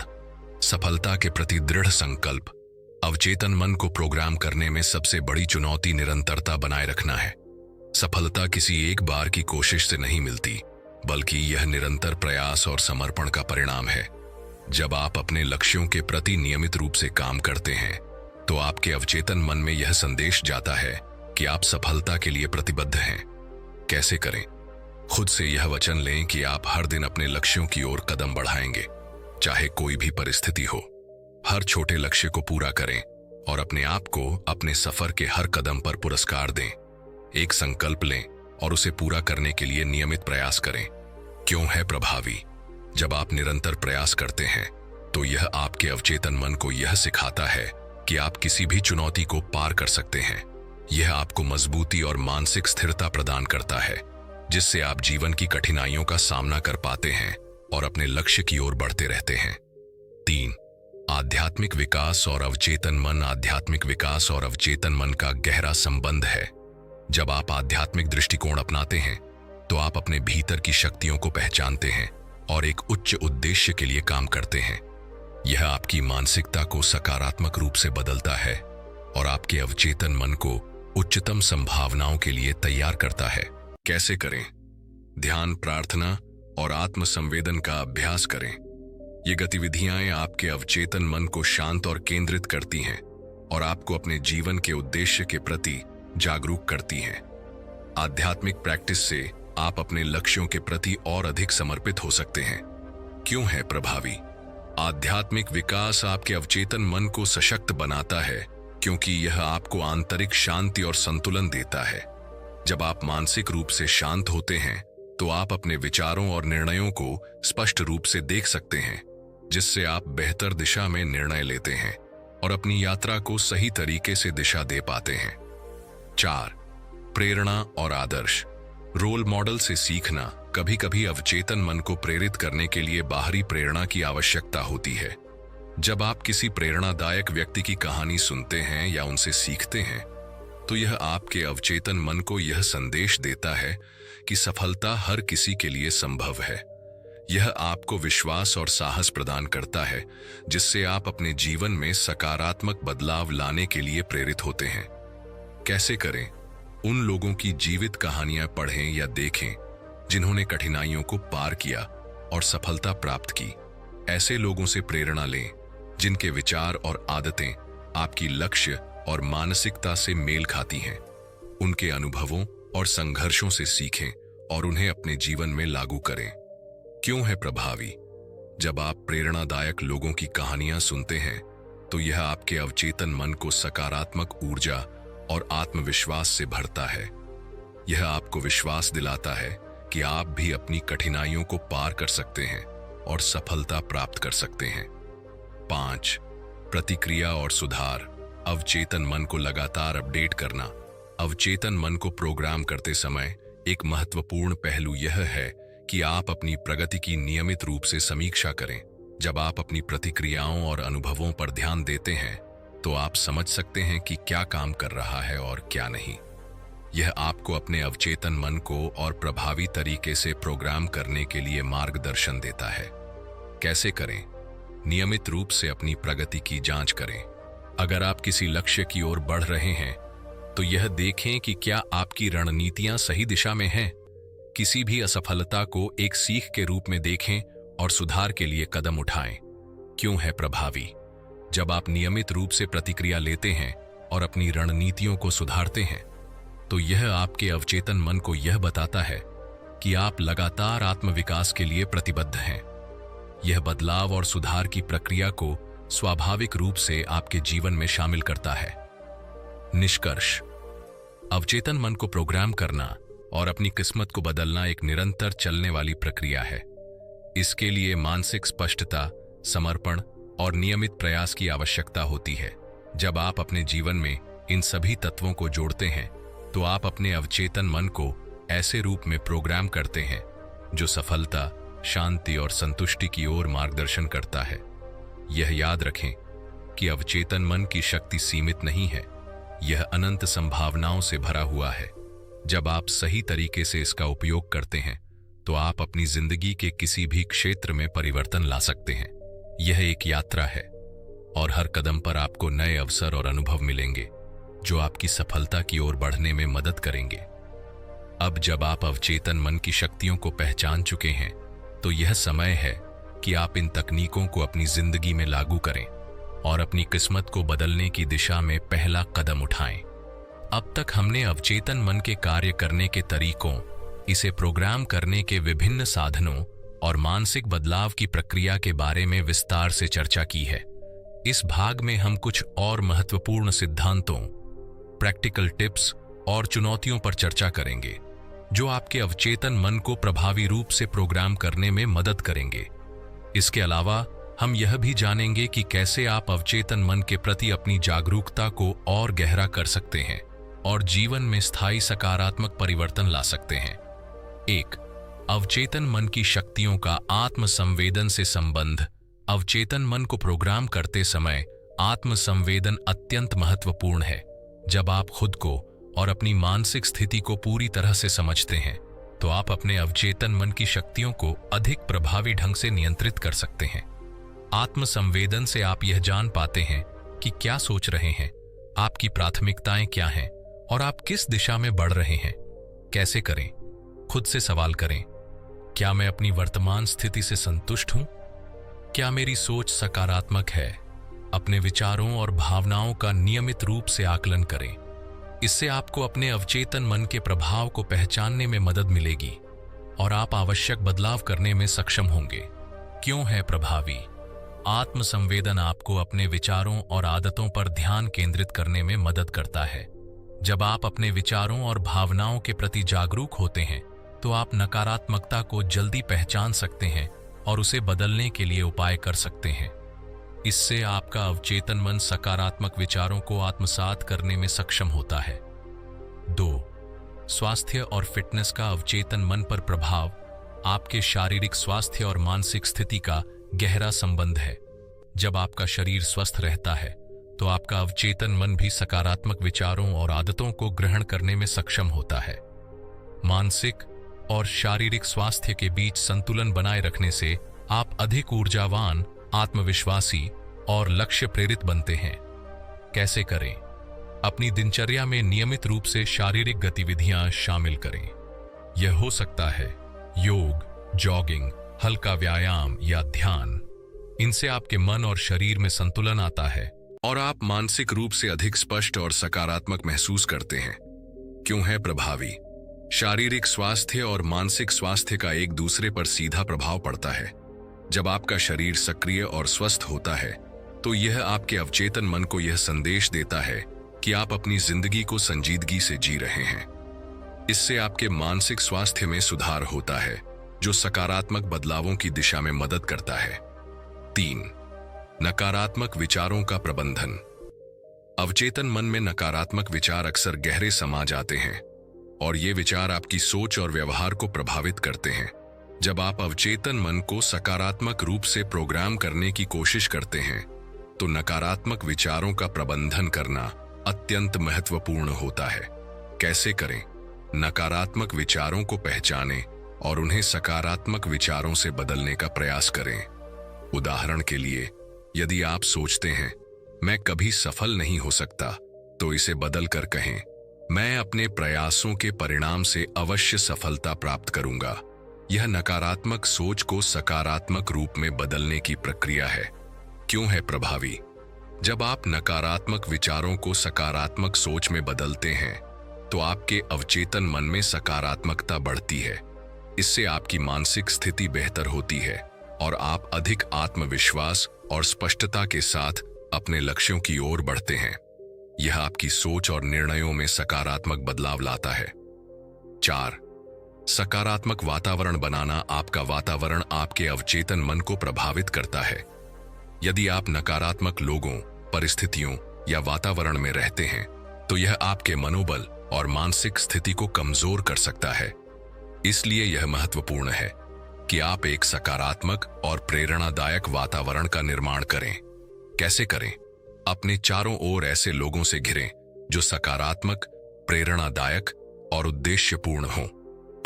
B: सफलता के प्रति दृढ़ संकल्प। अवचेतन मन को प्रोग्राम करने में सबसे बड़ी चुनौती निरंतरता बनाए रखना है। सफलता किसी एक बार की कोशिश से नहीं मिलती, बल्कि यह निरंतर प्रयास और समर्पण का परिणाम है। जब आप अपने लक्ष्यों के प्रति नियमित रूप से काम करते हैं तो आपके अवचेतन मन में यह संदेश जाता है कि आप सफलता के लिए प्रतिबद्ध हैं। कैसे करें? खुद से यह वचन लें कि आप हर दिन अपने लक्ष्यों की ओर कदम बढ़ाएंगे, चाहे कोई भी परिस्थिति हो। हर छोटे लक्ष्य को पूरा करें और अपने आप को अपने सफर के हर कदम पर पुरस्कार दें। एक संकल्प लें और उसे पूरा करने के लिए नियमित प्रयास करें। क्यों है प्रभावी? जब आप निरंतर प्रयास करते हैं तो यह आपके अवचेतन मन को यह सिखाता है कि आप किसी भी चुनौती को पार कर सकते हैं। यह आपको मजबूती और मानसिक स्थिरता प्रदान करता है, जिससे आप जीवन की कठिनाइयों का सामना कर पाते हैं और अपने लक्ष्य की ओर बढ़ते रहते हैं। 3. आध्यात्मिक विकास और अवचेतन मन। आध्यात्मिक विकास और अवचेतन मन का गहरा संबंध है। जब आप आध्यात्मिक दृष्टिकोण अपनाते हैं तो आप अपने भीतर की शक्तियों को पहचानते हैं और एक उच्च उद्देश्य के लिए काम करते हैं। यह आपकी मानसिकता को सकारात्मक रूप से बदलता है और आपके अवचेतन मन को उच्चतम संभावनाओं के लिए तैयार करता है। कैसे करें? ध्यान, प्रार्थना और आत्म संवेदन का अभ्यास करें। ये गतिविधियां आपके अवचेतन मन को शांत और केंद्रित करती हैं और आपको अपने जीवन के उद्देश्य के प्रति जागरूक करती हैं। आध्यात्मिक प्रैक्टिस से आप अपने लक्ष्यों के प्रति और अधिक समर्पित हो सकते हैं। क्यों है प्रभावी? आध्यात्मिक विकास आपके अवचेतन मन को सशक्त बनाता है क्योंकि यह आपको आंतरिक शांति और संतुलन देता है। जब आप मानसिक रूप से शांत होते हैं तो आप अपने विचारों और निर्णयों को स्पष्ट रूप से देख सकते हैं, जिससे आप बेहतर दिशा में निर्णय लेते हैं और अपनी यात्रा को सही तरीके से दिशा दे पाते हैं। 4. प्रेरणा और आदर्श। रोल मॉडल से सीखना। कभी कभी अवचेतन मन को प्रेरित करने के लिए बाहरी प्रेरणा की आवश्यकता होती है। जब आप किसी प्रेरणादायक व्यक्ति की कहानी सुनते हैं या उनसे सीखते हैं तो यह आपके अवचेतन मन को यह संदेश देता है कि सफलता हर किसी के लिए संभव है। यह आपको विश्वास और साहस प्रदान करता है, जिससे आप अपने जीवन में सकारात्मक बदलाव लाने के लिए प्रेरित होते हैं। कैसे करें? उन लोगों की जीवित कहानियां पढ़ें या देखें जिन्होंने कठिनाइयों को पार किया और सफलता प्राप्त की। ऐसे लोगों से प्रेरणा लें जिनके विचार और आदतें आपकी लक्ष्य और मानसिकता से मेल खाती हैं। उनके अनुभवों और संघर्षों से सीखें और उन्हें अपने जीवन में लागू करें। क्यों है प्रभावी? जब आप प्रेरणादायक लोगों की कहानियां सुनते हैं तो यह आपके अवचेतन मन को सकारात्मक ऊर्जा और आत्मविश्वास से भरता है। यह आपको विश्वास दिलाता है कि आप भी अपनी कठिनाइयों को पार कर सकते हैं और सफलता प्राप्त कर सकते हैं। 5. प्रतिक्रिया और सुधार। अवचेतन मन को लगातार अपडेट करना। अवचेतन मन को प्रोग्राम करते समय एक महत्वपूर्ण पहलू यह है कि आप अपनी प्रगति की नियमित रूप से समीक्षा करें। जब आप अपनी प्रतिक्रियाओं और अनुभवों पर ध्यान देते हैं तो आप समझ सकते हैं कि क्या काम कर रहा है और क्या नहीं। यह आपको अपने अवचेतन मन को और प्रभावी तरीके से प्रोग्राम करने के लिए मार्गदर्शन देता है। कैसे करें? नियमित रूप से अपनी प्रगति की जांच करें। अगर आप किसी लक्ष्य की ओर बढ़ रहे हैं तो यह देखें कि क्या आपकी रणनीतियां सही दिशा में हैं। किसी भी असफलता को एक सीख के रूप में देखें और सुधार के लिए कदम उठाएं। क्यों है प्रभावी? जब आप नियमित रूप से प्रतिक्रिया लेते हैं और अपनी रणनीतियों को सुधारते हैं तो यह आपके अवचेतन मन को यह बताता है कि आप लगातार आत्मविकास के लिए प्रतिबद्ध हैं। यह बदलाव और सुधार की प्रक्रिया को स्वाभाविक रूप से आपके जीवन में शामिल करता है। निष्कर्ष: अवचेतन मन को प्रोग्राम करना और अपनी किस्मत को बदलना एक निरंतर चलने वाली प्रक्रिया है। इसके लिए मानसिक स्पष्टता, समर्पण और नियमित प्रयास की आवश्यकता होती है। जब आप अपने जीवन में इन सभी तत्वों को जोड़ते हैं तो आप अपने अवचेतन मन को ऐसे रूप में प्रोग्राम करते हैं जो सफलता, शांति और संतुष्टि की ओर मार्गदर्शन करता है। यह याद रखें कि अवचेतन मन की शक्ति सीमित नहीं है, यह अनंत संभावनाओं से भरा हुआ है। जब आप सही तरीके से इसका उपयोग करते हैं तो आप अपनी जिंदगी के किसी भी क्षेत्र में परिवर्तन ला सकते हैं। यह एक यात्रा है और हर कदम पर आपको नए अवसर और अनुभव मिलेंगे जो आपकी सफलता की ओर बढ़ने में मदद करेंगे। अब जब आप अवचेतन मन की शक्तियों को पहचान चुके हैं तो यह समय है कि आप इन तकनीकों को अपनी जिंदगी में लागू करें और अपनी किस्मत को बदलने की दिशा में पहला कदम उठाएं। अब तक हमने अवचेतन मन के कार्य करने के तरीकों, इसे प्रोग्राम करने के विभिन्न साधनों और मानसिक बदलाव की प्रक्रिया के बारे में विस्तार से चर्चा की है। इस भाग में हम कुछ और महत्वपूर्ण सिद्धांतों, प्रैक्टिकल टिप्स और चुनौतियों पर चर्चा करेंगे जो आपके अवचेतन मन को प्रभावी रूप से प्रोग्राम करने में मदद करेंगे। इसके अलावा हम यह भी जानेंगे कि कैसे आप अवचेतन मन के प्रति अपनी जागरूकता को और गहरा कर सकते हैं और जीवन में स्थायी सकारात्मक परिवर्तन ला सकते हैं। 1. अवचेतन मन की शक्तियों का आत्म संवेदन से संबंध। अवचेतन मन को प्रोग्राम करते समय आत्म संवेदन अत्यंत महत्वपूर्ण है। जब आप खुद को और अपनी मानसिक स्थिति को पूरी तरह से समझते हैं तो आप अपने अवचेतन मन की शक्तियों को अधिक प्रभावी ढंग से नियंत्रित कर सकते हैं। आत्म संवेदन से आप यह जान पाते हैं कि क्या सोच रहे हैं, आपकी प्राथमिकताएं क्या हैं और आप किस दिशा में बढ़ रहे हैं। कैसे करें? खुद से सवाल करें, क्या मैं अपनी वर्तमान स्थिति से संतुष्ट हूं? क्या मेरी सोच सकारात्मक है? अपने विचारों और भावनाओं का नियमित रूप से आकलन करें। इससे आपको अपने अवचेतन मन के प्रभाव को पहचानने में मदद मिलेगी और आप आवश्यक बदलाव करने में सक्षम होंगे। क्यों है प्रभावी? आत्म संवेदन आपको अपने विचारों और आदतों पर ध्यान केंद्रित करने में मदद करता है। जब आप अपने विचारों और भावनाओं के प्रति जागरूक होते हैं तो आप नकारात्मकता को जल्दी पहचान सकते हैं और उसे बदलने के लिए उपाय कर सकते हैं। इससे आपका अवचेतन मन सकारात्मक विचारों को आत्मसात करने में सक्षम होता है। 2. स्वास्थ्य और फिटनेस का अवचेतन मन पर प्रभाव। आपके शारीरिक स्वास्थ्य और मानसिक स्थिति का गहरा संबंध है। जब आपका शरीर स्वस्थ रहता है तो आपका अवचेतन मन भी सकारात्मक विचारों और आदतों को ग्रहण करने में सक्षम होता है। मानसिक और शारीरिक स्वास्थ्य के बीच संतुलन बनाए रखने से आप अधिक ऊर्जावान, आत्मविश्वासी और लक्ष्य प्रेरित बनते हैं। कैसे करें? अपनी दिनचर्या में नियमित रूप से शारीरिक गतिविधियां शामिल करें। यह हो सकता है योग, जॉगिंग, हल्का व्यायाम या ध्यान। इनसे आपके मन और शरीर में संतुलन आता है और आप मानसिक रूप से अधिक स्पष्ट और सकारात्मक महसूस करते हैं। क्यों है प्रभावी? शारीरिक स्वास्थ्य और मानसिक स्वास्थ्य का एक दूसरे पर सीधा प्रभाव पड़ता है। जब आपका शरीर सक्रिय और स्वस्थ होता है तो यह आपके अवचेतन मन को यह संदेश देता है कि आप अपनी जिंदगी को संजीदगी से जी रहे हैं। इससे आपके मानसिक स्वास्थ्य में सुधार होता है जो सकारात्मक बदलावों की दिशा में मदद करता है। 3. नकारात्मक विचारों का प्रबंधन। अवचेतन मन में नकारात्मक विचार अक्सर गहरे समा जाते हैं और ये विचार आपकी सोच और व्यवहार को प्रभावित करते हैं। जब आप अवचेतन मन को सकारात्मक रूप से प्रोग्राम करने की कोशिश करते हैं, तो नकारात्मक विचारों का प्रबंधन करना अत्यंत महत्वपूर्ण होता है। कैसे करें? नकारात्मक विचारों को पहचानें और उन्हें सकारात्मक विचारों से बदलने का प्रयास करें। उदाहरण के लिए, यदि आप सोचते हैं मैं कभी सफल नहीं हो सकता, तो इसे बदलकर कहें मैं अपने प्रयासों के परिणाम से अवश्य सफलता प्राप्त करूंगा। यह नकारात्मक सोच को सकारात्मक रूप में बदलने की प्रक्रिया है। क्यों है प्रभावी? जब आप नकारात्मक विचारों को सकारात्मक सोच में बदलते हैं, तो आपके अवचेतन मन में सकारात्मकता बढ़ती है। इससे आपकी मानसिक स्थिति बेहतर होती है और आप अधिक आत्मविश्वास और स्पष्टता के साथ अपने लक्ष्यों की ओर बढ़ते हैं। यह आपकी सोच और निर्णयों में सकारात्मक बदलाव लाता है। 4. सकारात्मक वातावरण बनाना। आपका वातावरण आपके अवचेतन मन को प्रभावित करता है। यदि आप नकारात्मक लोगों, परिस्थितियों या वातावरण में रहते हैं, तो यह आपके मनोबल और मानसिक स्थिति को कमजोर कर सकता है। इसलिए यह महत्वपूर्ण है कि आप एक सकारात्मक और प्रेरणादायक वातावरण का निर्माण करें। कैसे करें? अपने चारों ओर ऐसे लोगों से घिरें जो सकारात्मक, प्रेरणादायक और उद्देश्यपूर्ण हों।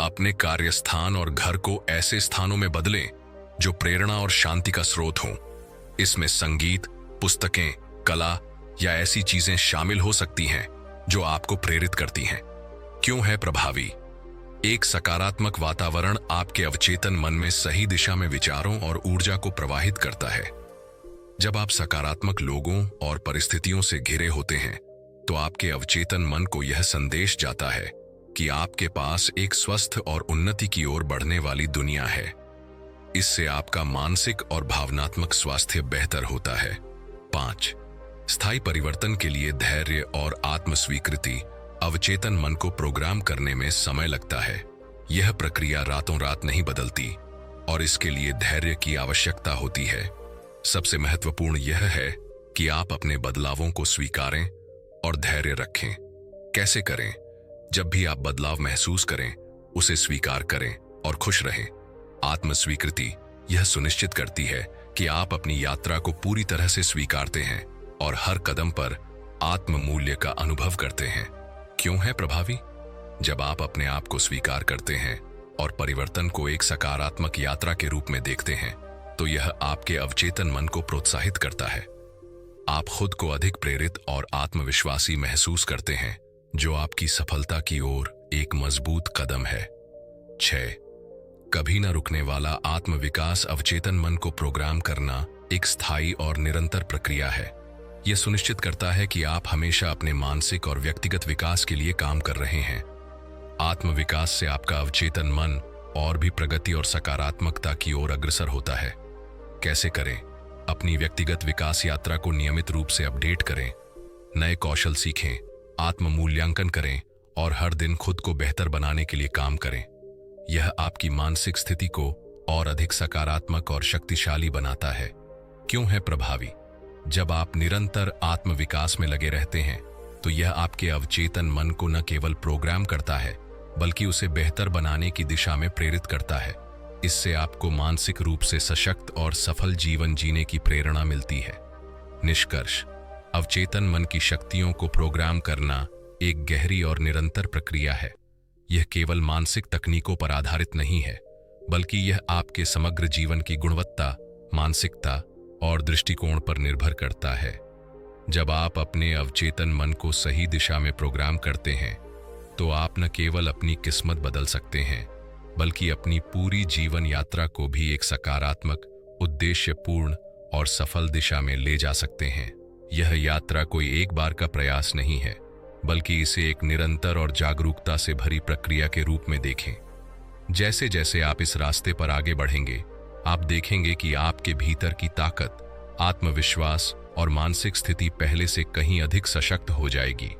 B: अपने कार्यस्थान और घर को ऐसे स्थानों में बदलें जो प्रेरणा और शांति का स्रोत हों। इसमें संगीत, पुस्तकें, कला या ऐसी चीजें शामिल हो सकती हैं जो आपको प्रेरित करती हैं। क्यों है प्रभावी? एक सकारात्मक वातावरण आपके अवचेतन मन में सही दिशा में विचारों और ऊर्जा को प्रवाहित करता है। जब आप सकारात्मक लोगों और परिस्थितियों से घिरे होते हैं, तो आपके अवचेतन मन को यह संदेश जाता है कि आपके पास एक स्वस्थ और उन्नति की ओर बढ़ने वाली दुनिया है। इससे आपका मानसिक और भावनात्मक स्वास्थ्य बेहतर होता है। 5. स्थायी परिवर्तन के लिए धैर्य और आत्मस्वीकृति। अवचेतन मन को प्रोग्राम करने में समय लगता है। यह प्रक्रिया रातों रात नहीं बदलती और इसके लिए धैर्य की आवश्यकता होती है। सबसे महत्वपूर्ण यह है कि आप अपने बदलावों को स्वीकारें और धैर्य रखें। कैसे करें? जब भी आप बदलाव महसूस करें, उसे स्वीकार करें और खुश रहें। आत्मस्वीकृति यह सुनिश्चित करती है कि आप अपनी यात्रा को पूरी तरह से स्वीकारते हैं और हर कदम पर आत्म मूल्य का अनुभव करते हैं। क्यों है प्रभावी? जब आप अपने आप को स्वीकार करते हैं और परिवर्तन को एक सकारात्मक यात्रा के रूप में देखते हैं, तो यह आपके अवचेतन मन को प्रोत्साहित करता है। आप खुद को अधिक प्रेरित और आत्मविश्वासी महसूस करते हैं, जो आपकी सफलता की ओर एक मजबूत कदम है। 6. कभी न रुकने वाला आत्मविकास। अवचेतन मन को प्रोग्राम करना एक स्थायी और निरंतर प्रक्रिया है। यह सुनिश्चित करता है कि आप हमेशा अपने मानसिक और व्यक्तिगत विकास के लिए काम कर रहे हैं। आत्मविकास से आपका अवचेतन मन और भी प्रगति और सकारात्मकता की ओर अग्रसर होता है। कैसे करें? अपनी व्यक्तिगत विकास यात्रा को नियमित रूप से अपडेट करें, नए कौशल सीखें, आत्म मूल्यांकन करें और हर दिन खुद को बेहतर बनाने के लिए काम करें। यह आपकी मानसिक स्थिति को और अधिक सकारात्मक और शक्तिशाली बनाता है। क्यों है प्रभावी? जब आप निरंतर आत्म विकास में लगे रहते हैं, तो यह आपके अवचेतन मन को न केवल प्रोग्राम करता है, बल्कि उसे बेहतर बनाने की दिशा में प्रेरित करता है। इससे आपको मानसिक रूप से सशक्त और सफल जीवन जीने की प्रेरणा मिलती है। निष्कर्ष: अवचेतन मन की शक्तियों को प्रोग्राम करना एक गहरी और निरंतर प्रक्रिया है। यह केवल मानसिक तकनीकों पर आधारित नहीं है, बल्कि यह आपके समग्र जीवन की गुणवत्ता, मानसिकता और दृष्टिकोण पर निर्भर करता है। जब आप अपने अवचेतन मन को सही दिशा में प्रोग्राम करते हैं, तो आप न केवल अपनी किस्मत बदल सकते हैं, बल्कि अपनी पूरी जीवन यात्रा को भी एक सकारात्मक, उद्देश्यपूर्ण और सफल दिशा में ले जा सकते हैं। यह यात्रा कोई एक बार का प्रयास नहीं है, बल्कि इसे एक निरंतर और जागरूकता से भरी प्रक्रिया के रूप में देखें। जैसे जैसे आप इस रास्ते पर आगे बढ़ेंगे, आप देखेंगे कि आपके भीतर की ताकत, आत्मविश्वास और मानसिक स्थिति पहले से कहीं अधिक सशक्त हो जाएगी।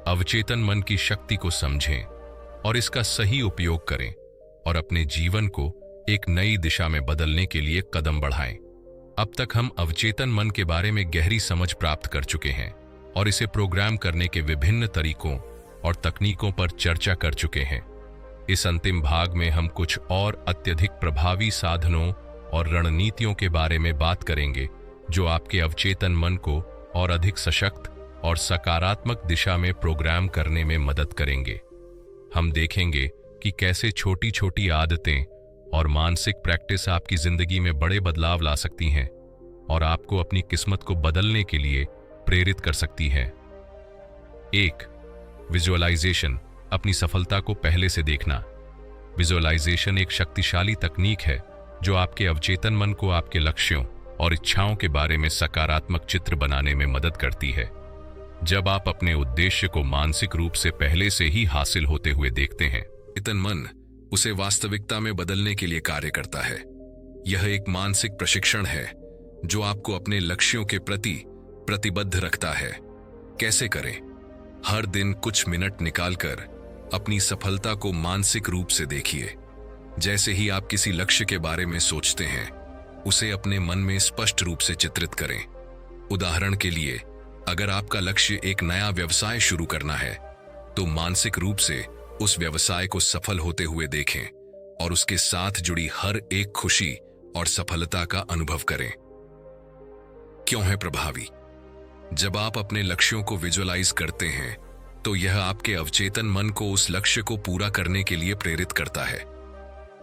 B: अवचेतन मन की शक्ति को समझें और इसका सही उपयोग करें और अपने जीवन को एक नई दिशा में बदलने के लिए कदम बढ़ाएं। अब तक हम अवचेतन मन के बारे में गहरी समझ प्राप्त कर चुके हैं और इसे प्रोग्राम करने के विभिन्न तरीकों और तकनीकों पर चर्चा कर चुके हैं। इस अंतिम भाग में हम कुछ और अत्यधिक प्रभावी साधनों और रणनीतियों के बारे में बात करेंगे जो आपके अवचेतन मन को और अधिक सशक्त और सकारात्मक दिशा में प्रोग्राम करने में मदद करेंगे। हम देखेंगे कि कैसे छोटी छोटी आदतें और मानसिक प्रैक्टिस आपकी जिंदगी में बड़े बदलाव ला सकती हैं और आपको अपनी किस्मत को बदलने के लिए प्रेरित कर सकती हैं। 1. विजुअलाइजेशन, अपनी सफलता को पहले से देखना। विजुअलाइजेशन एक शक्तिशाली तकनीक है जो आपके अवचेतन मन को आपके लक्ष्यों और इच्छाओं के बारे में सकारात्मक चित्र बनाने में मदद करती है। जब आप अपने उद्देश्य को मानसिक रूप से पहले से ही हासिल होते हुए देखते हैं,
A: अवचेतन मन उसे वास्तविकता में बदलने के लिए कार्य करता है। यह एक मानसिक प्रशिक्षण है जो आपको अपने लक्ष्यों के प्रति प्रतिबद्ध रखता है। कैसे करें? हर दिन कुछ मिनट निकालकर अपनी सफलता को मानसिक रूप से देखिए। जैसे ही आप किसी लक्ष्य के बारे में सोचते हैं, उसे अपने मन में स्पष्ट रूप से चित्रित करें। उदाहरण के लिए, अगर आपका लक्ष्य एक नया व्यवसाय शुरू करना है, तो मानसिक रूप से उस व्यवसाय को सफल होते हुए देखें और उसके साथ जुड़ी हर एक खुशी और सफलता का अनुभव करें। क्यों है प्रभावी? जब आप अपने लक्ष्यों को विजुअलाइज करते हैं, तो यह आपके अवचेतन मन को उस लक्ष्य को पूरा करने के लिए प्रेरित करता है।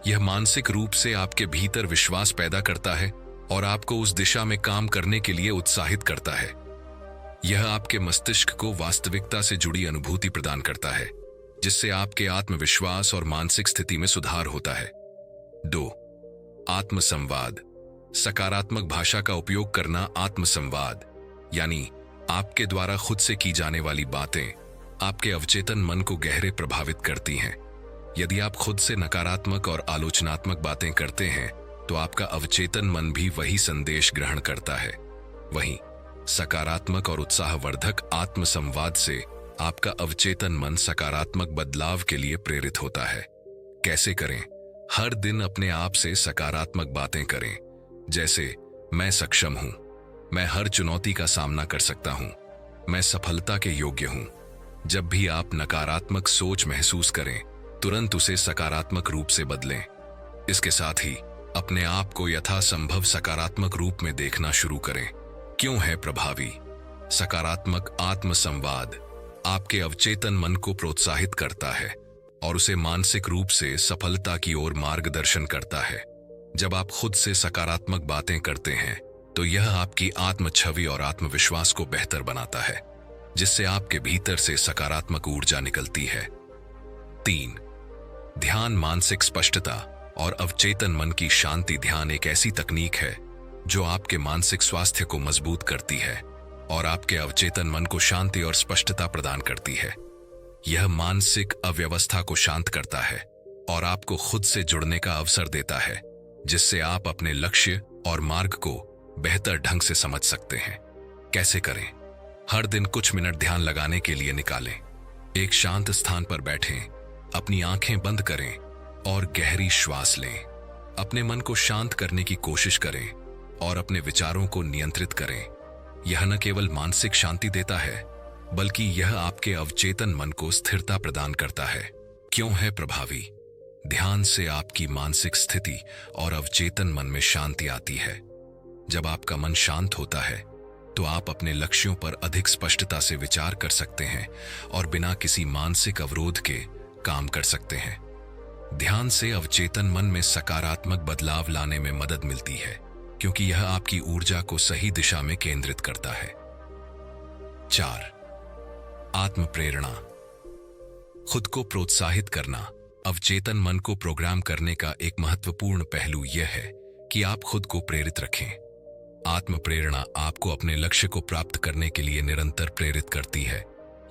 A: यह मानसिक रूप से आपके भीतर विश्वास पैदा करता है और आपको उस दिशा में काम करने के लिए उत्साहित करता है। यह आपके मस्तिष्क को वास्तविकता से जुड़ी अनुभूति प्रदान करता है, जिससे आपके आत्मविश्वास और मानसिक स्थिति में सुधार होता है। 2. आत्मसंवाद, सकारात्मक भाषा का उपयोग करना। आत्मसंवाद यानी आपके द्वारा खुद से की जाने वाली बातें आपके अवचेतन मन को गहरे प्रभावित करती हैं। यदि आप खुद से नकारात्मक और आलोचनात्मक बातें करते हैं, तो आपका अवचेतन मन भी वही संदेश ग्रहण करता है। वहीं सकारात्मक और उत्साहवर्धक आत्मसंवाद से आपका अवचेतन मन सकारात्मक बदलाव के लिए प्रेरित होता है। कैसे करें? हर दिन अपने आप से सकारात्मक बातें करें, जैसे मैं सक्षम हूं, मैं हर चुनौती का सामना कर सकता हूं, मैं सफलता के योग्य हूं। जब भी आप नकारात्मक सोच महसूस करें, तुरंत उसे सकारात्मक रूप से बदलें। इसके साथ ही अपने आप को यथासंभव सकारात्मक रूप में देखना शुरू करें। क्यों है प्रभावी? सकारात्मक आत्मसंवाद आपके अवचेतन मन को प्रोत्साहित करता है और उसे मानसिक रूप से सफलता की ओर मार्गदर्शन करता है। जब आप खुद से सकारात्मक बातें करते हैं, तो यह आपकी आत्म छवि और आत्मविश्वास को बेहतर बनाता है, जिससे आपके भीतर से सकारात्मक ऊर्जा निकलती है। 3. ध्यान, मानसिक स्पष्टता और अवचेतन मन की शांति। ध्यान एक ऐसी तकनीक है जो आपके मानसिक स्वास्थ्य को मजबूत करती है और आपके अवचेतन मन को शांति और स्पष्टता प्रदान करती है। यह मानसिक अव्यवस्था को शांत करता है और आपको खुद से जुड़ने का अवसर देता है, जिससे आप अपने लक्ष्य और मार्ग को बेहतर ढंग से समझ सकते हैं। कैसे करें? हर दिन कुछ मिनट ध्यान लगाने के लिए निकालें। एक शांत स्थान पर बैठें, अपनी आंखें बंद करें और गहरी श्वास लें। अपने मन को शांत करने की कोशिश करें और अपने विचारों को नियंत्रित करें। यह न केवल मानसिक शांति देता है, बल्कि यह आपके अवचेतन मन को स्थिरता प्रदान करता है। क्यों है प्रभावी? ध्यान से आपकी मानसिक स्थिति और अवचेतन मन में शांति आती है। जब आपका मन शांत होता है, तो आप अपने लक्ष्यों पर अधिक स्पष्टता से विचार कर सकते हैं और बिना किसी मानसिक अवरोध के काम कर सकते हैं। ध्यान से अवचेतन मन में सकारात्मक बदलाव लाने में मदद मिलती है, क्योंकि यह आपकी ऊर्जा को सही दिशा में केंद्रित करता है। 4. आत्म प्रेरणा, खुद को प्रोत्साहित करना। अवचेतन मन को प्रोग्राम करने का एक महत्वपूर्ण पहलू यह है कि आप खुद को प्रेरित रखें। आत्म प्रेरणा आपको अपने लक्ष्य को प्राप्त करने के लिए निरंतर प्रेरित करती है।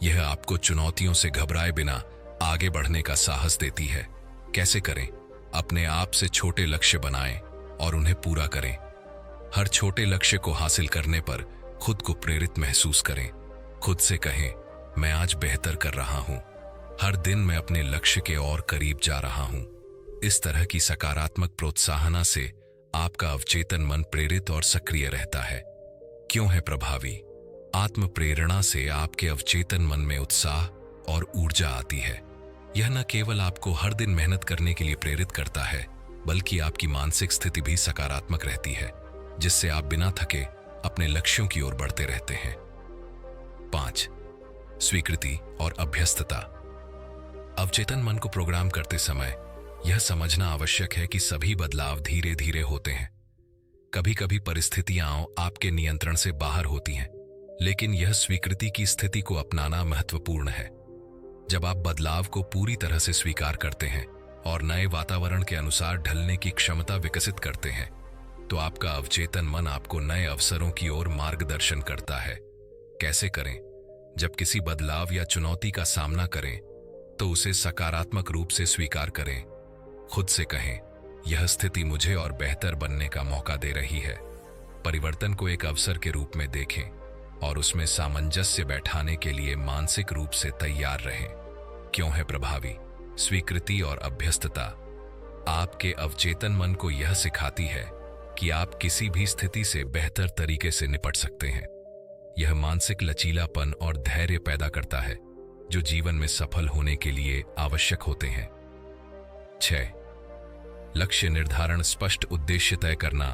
A: यह आपको चुनौतियों से घबराए बिना आगे बढ़ने का साहस देती है। कैसे करें? अपने आप से छोटे लक्ष्य बनाएं और उन्हें पूरा करें। हर छोटे लक्ष्य को हासिल करने पर खुद को प्रेरित महसूस करें। खुद से कहें, मैं आज बेहतर कर रहा हूं, हर दिन मैं अपने लक्ष्य के और करीब जा रहा हूं। इस तरह की सकारात्मक प्रोत्साहना से आपका अवचेतन मन प्रेरित और सक्रिय रहता है। क्यों है प्रभावी?
B: आत्म प्रेरणा से आपके अवचेतन मन में उत्साह और ऊर्जा आती है। यह न केवल आपको हर दिन मेहनत करने के लिए प्रेरित करता है, बल्कि आपकी मानसिक स्थिति भी सकारात्मक रहती है, जिससे आप बिना थके अपने लक्ष्यों की ओर बढ़ते रहते हैं। 5. स्वीकृति और अभ्यस्तता। अवचेतन मन को प्रोग्राम करते समय यह समझना आवश्यक है कि सभी बदलाव धीरे धीरे होते हैं। कभी कभी परिस्थितियां आपके नियंत्रण से बाहर होती हैं, लेकिन यह स्वीकृति की स्थिति को अपनाना महत्वपूर्ण है। जब आप बदलाव को पूरी तरह से स्वीकार करते हैं और नए वातावरण के अनुसार ढलने की क्षमता विकसित करते हैं, तो आपका अवचेतन मन आपको नए अवसरों की ओर मार्गदर्शन करता है। कैसे करें? जब किसी बदलाव या चुनौती का सामना करें, तो उसे सकारात्मक रूप से स्वीकार करें। खुद से कहें, यह स्थिति मुझे और बेहतर बनने का मौका दे रही है। परिवर्तन को एक अवसर के रूप में देखें और उसमें सामंजस्य बैठाने के लिए मानसिक रूप से तैयार रहें। क्यों है प्रभावी? स्वीकृति और अभ्यस्तता आपके अवचेतन मन को यह सिखाती है कि आप किसी भी स्थिति से बेहतर तरीके से निपट सकते हैं। यह मानसिक लचीलापन और धैर्य पैदा करता है, जो जीवन में सफल होने के लिए आवश्यक होते हैं। 6. लक्ष्य निर्धारण। स्पष्ट उद्देश्य तय करना।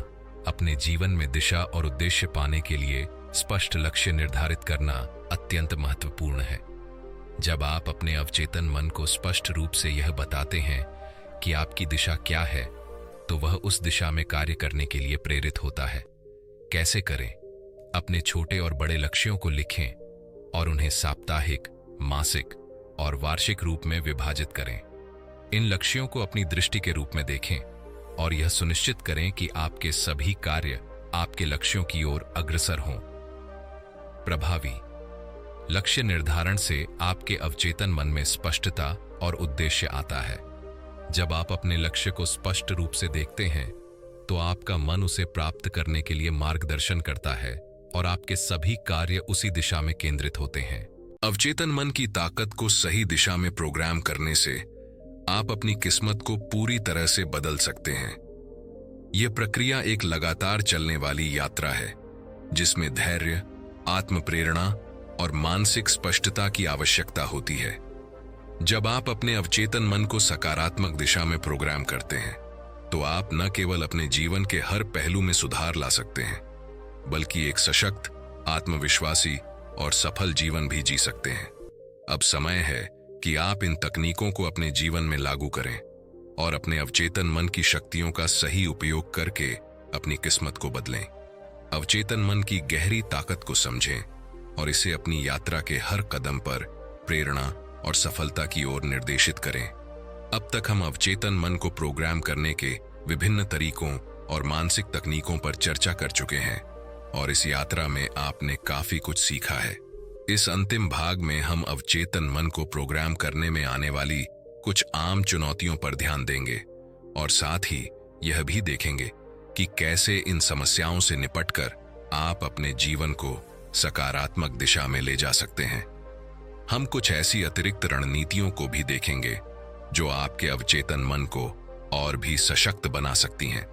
B: अपने जीवन में दिशा और उद्देश्य पाने के लिए स्पष्ट लक्ष्य निर्धारित करना अत्यंत महत्वपूर्ण है। जब आप अपने अवचेतन मन को स्पष्ट रूप से यह बताते हैं कि आपकी दिशा क्या है, तो वह उस दिशा में कार्य करने के लिए प्रेरित होता है। कैसे करें? अपने छोटे और बड़े लक्ष्यों को लिखें और उन्हें साप्ताहिक, मासिक और वार्षिक रूप में विभाजित करें। इन लक्ष्यों को अपनी दृष्टि के रूप में देखें और यह सुनिश्चित करें कि आपके सभी कार्य आपके लक्ष्यों की ओर अग्रसर हों। प्रभावी लक्ष्य निर्धारण से आपके अवचेतन मन में स्पष्टता और उद्देश्य आता है। जब आप अपने लक्ष्य को स्पष्ट रूप से देखते हैं, तो आपका मन उसे प्राप्त करने के लिए मार्गदर्शन करता है और आपके सभी कार्य उसी दिशा में केंद्रित होते हैं।
A: अवचेतन मन की ताकत को सही दिशा में प्रोग्राम करने से आप अपनी किस्मत को पूरी तरह से बदल सकते हैं। यह प्रक्रिया एक लगातार चलने वाली यात्रा है, जिसमें धैर्य, आत्म प्रेरणा और मानसिक स्पष्टता की आवश्यकता होती है। जब आप अपने अवचेतन मन को सकारात्मक दिशा में प्रोग्राम करते हैं, तो आप न केवल अपने जीवन के हर पहलू में सुधार ला सकते हैं, बल्कि एक सशक्त, आत्मविश्वासी और सफल जीवन भी जी सकते हैं। अब समय है कि आप इन तकनीकों को अपने जीवन में लागू करें और अपने अवचेतन मन की शक्तियों का सही उपयोग करके अपनी किस्मत को बदलें। अवचेतन मन की गहरी ताकत को समझें और इसे अपनी यात्रा के हर कदम पर प्रेरणा और सफलता की ओर निर्देशित करें। अब तक हम अवचेतन मन को प्रोग्राम करने के विभिन्न तरीकों और मानसिक तकनीकों पर चर्चा कर चुके हैं और इस यात्रा में आपने काफी कुछ सीखा है। इस अंतिम भाग में हम अवचेतन मन को प्रोग्राम करने में आने वाली कुछ आम चुनौतियों पर ध्यान देंगे और साथ ही यह भी देखेंगे कि कैसे इन समस्याओं से निपटकर आप अपने जीवन को सकारात्मक दिशा में ले जा सकते हैं। हम कुछ ऐसी अतिरिक्त रणनीतियों को भी देखेंगे जो आपके अवचेतन मन को और भी सशक्त बना सकती हैं।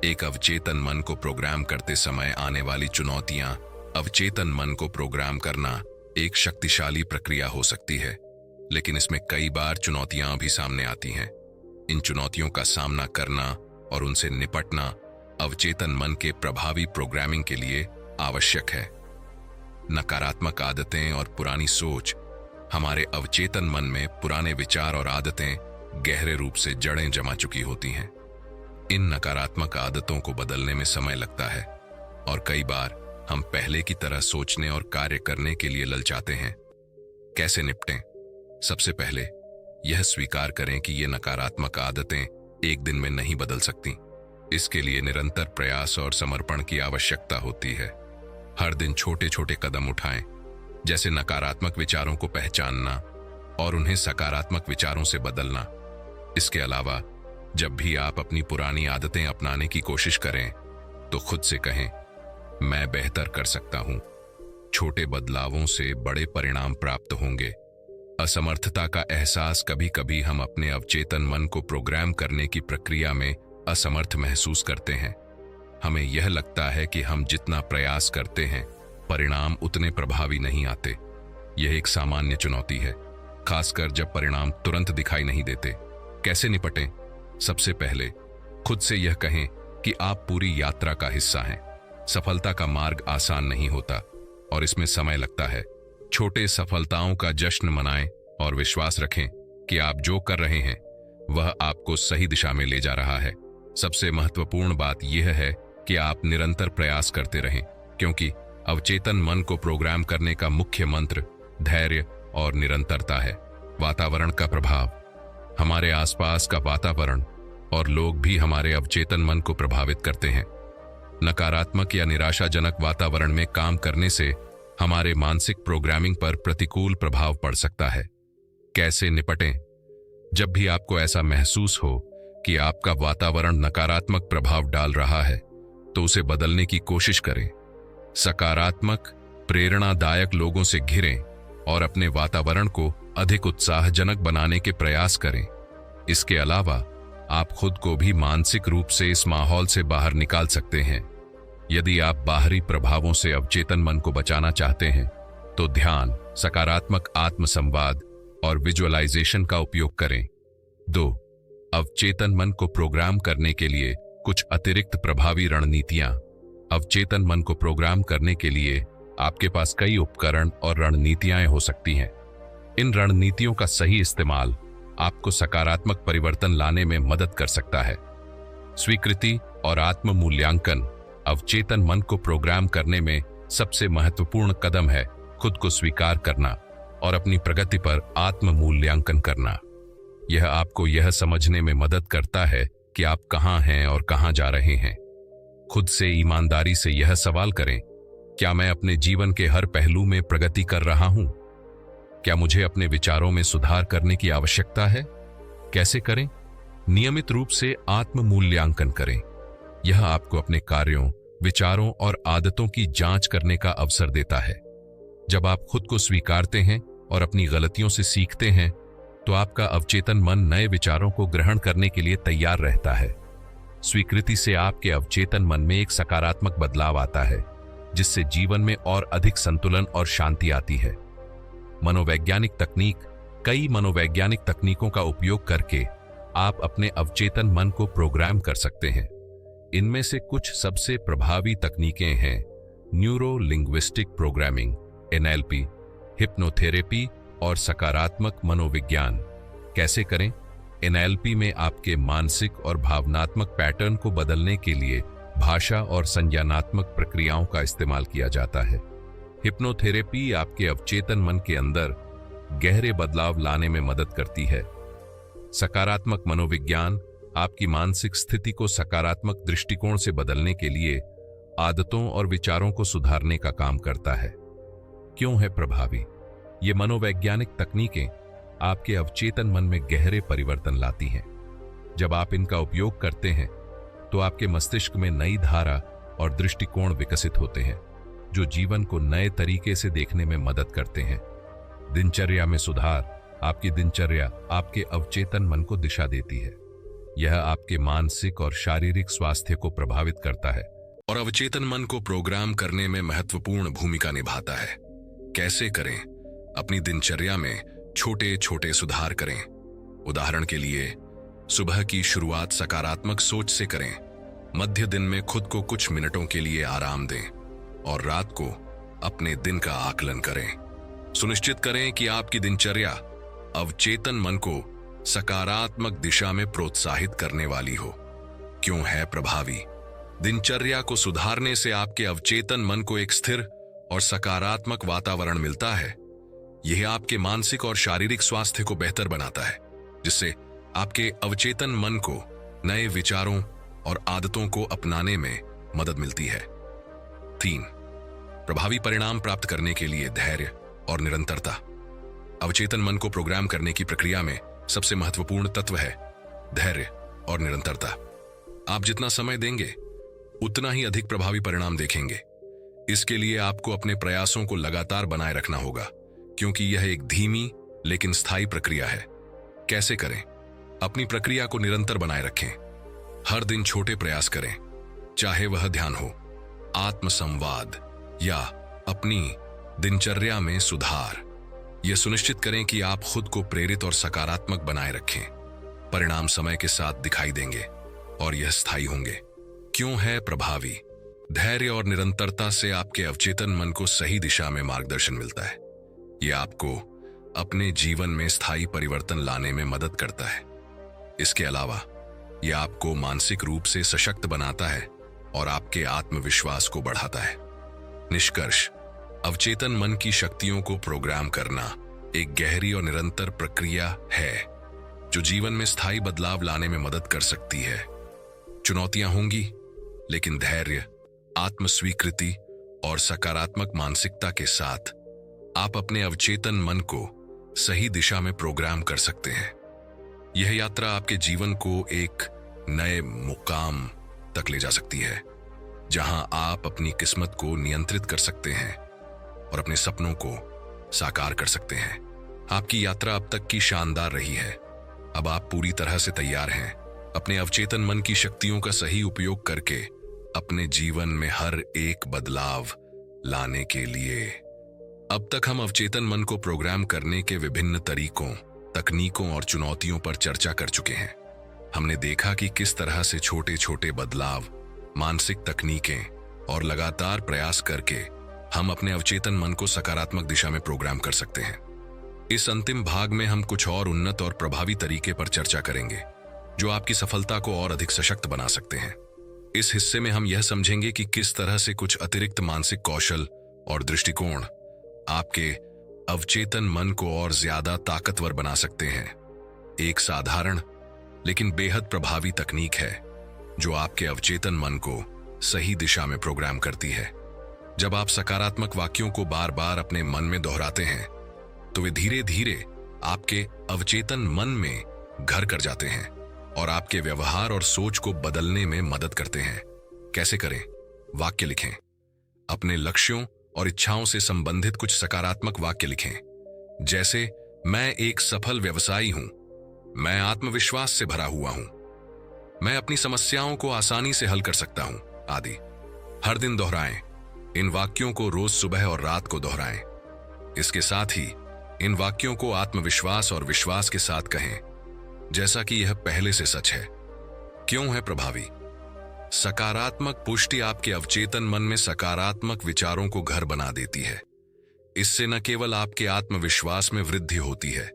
A: एक अवचेतन मन को प्रोग्राम करते समय आने वाली चुनौतियां। अवचेतन मन को प्रोग्राम करना एक शक्तिशाली प्रक्रिया हो सकती है, लेकिन इसमें कई बार चुनौतियां भी सामने आती हैं। इन चुनौतियों का सामना करना और उनसे निपटना अवचेतन मन के प्रभावी प्रोग्रामिंग के लिए आवश्यक है। नकारात्मक आदतें और पुरानी सोच। हमारे अवचेतन मन में पुराने विचार और आदतें गहरे रूप से जड़ें जमा चुकी होती हैं। इन नकारात्मक आदतों को बदलने में समय लगता है और कई बार हम पहले की तरह सोचने और कार्य करने के लिए ललचाते हैं। कैसे निपटें? सबसे पहले यह स्वीकार करें कि ये नकारात्मक आदतें एक दिन में नहीं बदल सकती। इसके लिए निरंतर प्रयास और समर्पण की आवश्यकता होती है। हर दिन छोटे छोटे कदम उठाएं, जैसे नकारात्मक विचारों को पहचानना और उन्हें सकारात्मक विचारों से बदलना। इसके अलावा जब भी आप अपनी पुरानी आदतें अपनाने की कोशिश करें, तो खुद से कहें, मैं बेहतर कर सकता हूं। छोटे बदलावों से बड़े परिणाम प्राप्त होंगे। असमर्थता का एहसास। कभी कभी हम अपने अवचेतन मन को प्रोग्राम करने की प्रक्रिया में असमर्थ महसूस करते हैं। हमें यह लगता है कि हम जितना प्रयास करते हैं,
B: परिणाम उतने प्रभावी नहीं आते। यह एक सामान्य चुनौती है, खासकर जब परिणाम तुरंत दिखाई नहीं देते। कैसे निपटें? सबसे पहले खुद से यह कहें कि आप पूरी यात्रा का हिस्सा हैं। सफलता का मार्ग आसान नहीं होता और इसमें समय लगता है। छोटे सफलताओं का जश्न मनाएं और विश्वास रखें कि आप जो कर रहे हैं वह आपको सही दिशा में ले जा रहा है। सबसे महत्वपूर्ण बात यह है कि आप निरंतर प्रयास करते रहें, क्योंकि अवचेतन मन को प्रोग्राम करने का मुख्य मंत्र धैर्य और निरंतरता है। वातावरण का प्रभाव। हमारे आसपास का वातावरण और लोग भी हमारे अवचेतन मन को प्रभावित करते हैं। नकारात्मक या निराशाजनक वातावरण में काम करने से हमारे मानसिक प्रोग्रामिंग पर प्रतिकूल प्रभाव पड़ सकता है। कैसे निपटें? जब भी आपको ऐसा महसूस हो कि आपका वातावरण नकारात्मक प्रभाव डाल रहा है, तो उसे बदलने की कोशिश करें। सकारात्मक, प्रेरणादायक लोगों से घिरें और अपने वातावरण को अधिक उत्साहजनक बनाने के प्रयास करें। इसके अलावा आप खुद को भी मानसिक रूप से इस माहौल से बाहर निकाल सकते हैं। यदि आप बाहरी प्रभावों से अवचेतन मन को बचाना चाहते हैं, तो ध्यान, सकारात्मक आत्मसंवाद और विजुअलाइजेशन का उपयोग करें। 2. अवचेतन मन को प्रोग्राम करने के लिए कुछ अतिरिक्त प्रभावी रणनीतियां। अवचेतन मन को प्रोग्राम करने के लिए आपके पास कई उपकरण और रणनीतियां हो सकती हैं। इन रणनीतियों का सही इस्तेमाल आपको सकारात्मक परिवर्तन लाने में मदद कर सकता है। स्वीकृति और आत्म मूल्यांकन। अवचेतन मन को प्रोग्राम करने में सबसे महत्वपूर्ण कदम है खुद को स्वीकार करना और अपनी प्रगति पर आत्म मूल्यांकन करना। यह आपको यह समझने में मदद करता है कि आप कहां हैं और कहां जा रहे हैं। खुद से ईमानदारी से यह सवाल करें, क्या मैं अपने जीवन के हर पहलू में प्रगति कर रहा हूं? क्या मुझे अपने विचारों में सुधार करने की आवश्यकता है? कैसे करें? नियमित रूप से आत्म मूल्यांकन करें। यह आपको अपने कार्यों, विचारों और आदतों की जांच करने का अवसर देता है। जब आप खुद को स्वीकारते हैं और अपनी गलतियों से सीखते हैं, तो आपका अवचेतन मन नए विचारों को ग्रहण करने के लिए तैयार रहता है। स्वीकृति से आपके अवचेतन मन में एक सकारात्मक बदलाव आता है, जिससे जीवन में और अधिक संतुलन और शांति आती है। मनोवैज्ञानिक तकनीक। कई मनोवैज्ञानिक तकनीकों का उपयोग करके आप अपने अवचेतन मन को प्रोग्राम कर सकते हैं। इनमें से कुछ सबसे प्रभावी तकनीकें हैं neuro linguistic programming (NLP), hypnotherapy और सकारात्मक मनोविज्ञान। कैसे करें? NLP में आपके मानसिक और भावनात्मक पैटर्न को बदलने के लिए भाषा और संज्ञानात्मक प्रक्रियाओं का इस्तेमाल किया जाता है। हिप्नोथेरेपी आपके अवचेतन मन के अंदर गहरे बदलाव लाने में मदद करती है। सकारात्मक मनोविज्ञान आपकी मानसिक स्थिति को सकारात्मक दृष्टिकोण से बदलने के लिए आदतों और विचारों को सुधारने का काम करता है। क्यों है प्रभावी? ये मनोवैज्ञानिक तकनीकें आपके अवचेतन मन में गहरे परिवर्तन लाती हैं। जब आप इनका उपयोग करते हैं, तो आपके मस्तिष्क में नई धारा और दृष्टिकोण विकसित होते हैं, जो जीवन को नए तरीके से देखने में मदद करते हैं। दिनचर्या में सुधार। आपकी दिनचर्या आपके अवचेतन मन को दिशा देती है। यह आपके मानसिक और शारीरिक स्वास्थ्य को प्रभावित करता है और अवचेतन मन को प्रोग्राम करने में महत्वपूर्ण भूमिका निभाता है। कैसे करें? अपनी दिनचर्या में छोटे छोटे सुधार करें। उदाहरण के लिए, सुबह की शुरुआत सकारात्मक सोच से करें। मध्य दिन में खुद को कुछ मिनटों के लिए आराम दें और रात को अपने दिन का आकलन करें। सुनिश्चित करें कि आपकी दिनचर्या अवचेतन मन को सकारात्मक दिशा में प्रोत्साहित करने वाली हो। क्यों है प्रभावी? दिनचर्या को सुधारने से आपके अवचेतन मन को एक स्थिर और सकारात्मक वातावरण मिलता है। यह आपके मानसिक और शारीरिक स्वास्थ्य को बेहतर बनाता है, जिससे आपके अवचेतन मन को नए विचारों और आदतों को अपनाने में मदद मिलती है। 3. प्रभावी परिणाम प्राप्त करने के लिए धैर्य और निरंतरता। अवचेतन मन को प्रोग्राम करने की प्रक्रिया में सबसे महत्वपूर्ण तत्व है धैर्य और निरंतरता। आप जितना समय देंगे, उतना ही अधिक प्रभावी परिणाम देखेंगे। इसके लिए आपको अपने प्रयासों को लगातार बनाए रखना होगा, क्योंकि यह एक धीमी लेकिन स्थायी प्रक्रिया है। कैसे करें? अपनी प्रक्रिया को निरंतर बनाए रखें। हर दिन छोटे प्रयास करें, चाहे वह ध्यान हो, आत्मसंवाद या अपनी दिनचर्या में सुधार। यह सुनिश्चित करें कि आप खुद को प्रेरित और सकारात्मक बनाए रखें। परिणाम समय के साथ दिखाई देंगे और यह स्थायी होंगे। क्यों है प्रभावी? धैर्य और निरंतरता से आपके अवचेतन मन को सही दिशा में मार्गदर्शन मिलता है। यह आपको अपने जीवन में स्थायी परिवर्तन लाने में मदद करता है। इसके अलावा यह आपको मानसिक रूप से सशक्त बनाता है और आपके आत्मविश्वास को बढ़ाता है। निष्कर्ष, अवचेतन मन की शक्तियों को प्रोग्राम करना एक गहरी और निरंतर प्रक्रिया है जो जीवन में स्थायी बदलाव लाने में मदद कर सकती है। चुनौतियां होंगी, लेकिन धैर्य, आत्मस्वीकृति और सकारात्मक मानसिकता के साथ आप अपने अवचेतन मन को सही दिशा में प्रोग्राम कर सकते हैं। यह यात्रा आपके जीवन को एक नए मुकाम तक ले जा सकती है, जहां आप अपनी किस्मत को नियंत्रित कर सकते हैं और अपने सपनों को साकार कर सकते हैं। आपकी यात्रा अब तक की शानदार रही है। अब आप पूरी तरह से तैयार हैं अपने अवचेतन मन की शक्तियों का सही उपयोग करके अपने जीवन में हर एक बदलाव लाने के लिए। अब तक हम अवचेतन मन को प्रोग्राम करने के विभिन्न तरीकों, तकनीकों और चुनौतियों पर चर्चा कर चुके हैं। हमने देखा कि किस तरह से छोटे छोटे बदलाव, मानसिक तकनीकें और लगातार प्रयास करके हम अपने अवचेतन मन को सकारात्मक दिशा में प्रोग्राम कर सकते हैं। इस अंतिम भाग में हम कुछ और उन्नत और प्रभावी तरीके पर चर्चा करेंगे जो आपकी सफलता को और अधिक सशक्त बना सकते हैं। इस हिस्से में हम यह समझेंगे कि किस तरह से कुछ अतिरिक्त मानसिक कौशल और दृष्टिकोण आपके अवचेतन मन को और ज्यादा ताकतवर बना सकते हैं। एक साधारण लेकिन बेहद प्रभावी तकनीक है जो आपके अवचेतन मन को सही दिशा में प्रोग्राम करती है। जब आप सकारात्मक वाक्यों को बार बार अपने मन में दोहराते हैं तो वे धीरे धीरे आपके अवचेतन मन में घर कर जाते हैं और आपके व्यवहार और सोच को बदलने में मदद करते हैं। कैसे करें? वाक्य लिखें। अपने लक्ष्यों और इच्छाओं से संबंधित कुछ सकारात्मक वाक्य लिखें, जैसे मैं एक सफल व्यवसायी हूं, मैं आत्मविश्वास से भरा हुआ हूं, मैं अपनी समस्याओं को आसानी से हल कर सकता हूं, आदि। हर दिन दोहराएं। इन वाक्यों को रोज सुबह और रात को दोहराएं। इसके साथ ही इन वाक्यों को आत्मविश्वास और विश्वास के साथ कहें, जैसा कि यह पहले से सच है। क्यों है प्रभावी? सकारात्मक पुष्टि आपके अवचेतन मन में सकारात्मक विचारों को घर बना देती है। इससे न केवल आपके आत्मविश्वास में वृद्धि होती है,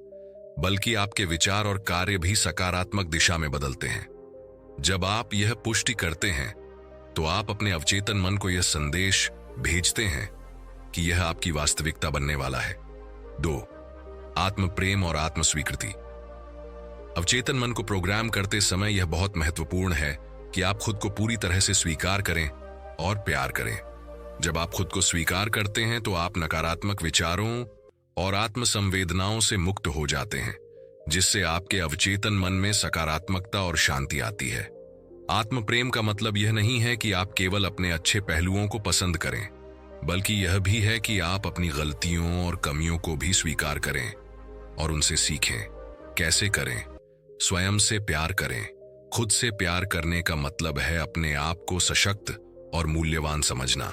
B: बल्कि आपके विचार और कार्य भी सकारात्मक दिशा में बदलते हैं। जब आप यह पुष्टि करते हैं तो आप अपने अवचेतन मन को यह संदेश भेजते हैं कि यह आपकी वास्तविकता बनने वाला है। 2. आत्म प्रेम और आत्म स्वीकृति। अवचेतन मन को प्रोग्राम करते समय यह बहुत महत्वपूर्ण है कि आप खुद को पूरी तरह से स्वीकार करें और प्यार करें। जब आप खुद को स्वीकार करते हैं तो आप नकारात्मक विचारों और आत्म संवेदनाओं से मुक्त हो जाते हैं, जिससे आपके अवचेतन मन में सकारात्मकता और शांति आती है। आत्म प्रेम का मतलब यह नहीं है कि आप केवल अपने अच्छे पहलुओं को पसंद करें, बल्कि यह भी है कि आप अपनी गलतियों और कमियों को भी स्वीकार करें और उनसे सीखें। कैसे करें? स्वयं से प्यार करें। खुद से प्यार करने का मतलब है अपने आप को सशक्त और मूल्यवान समझना।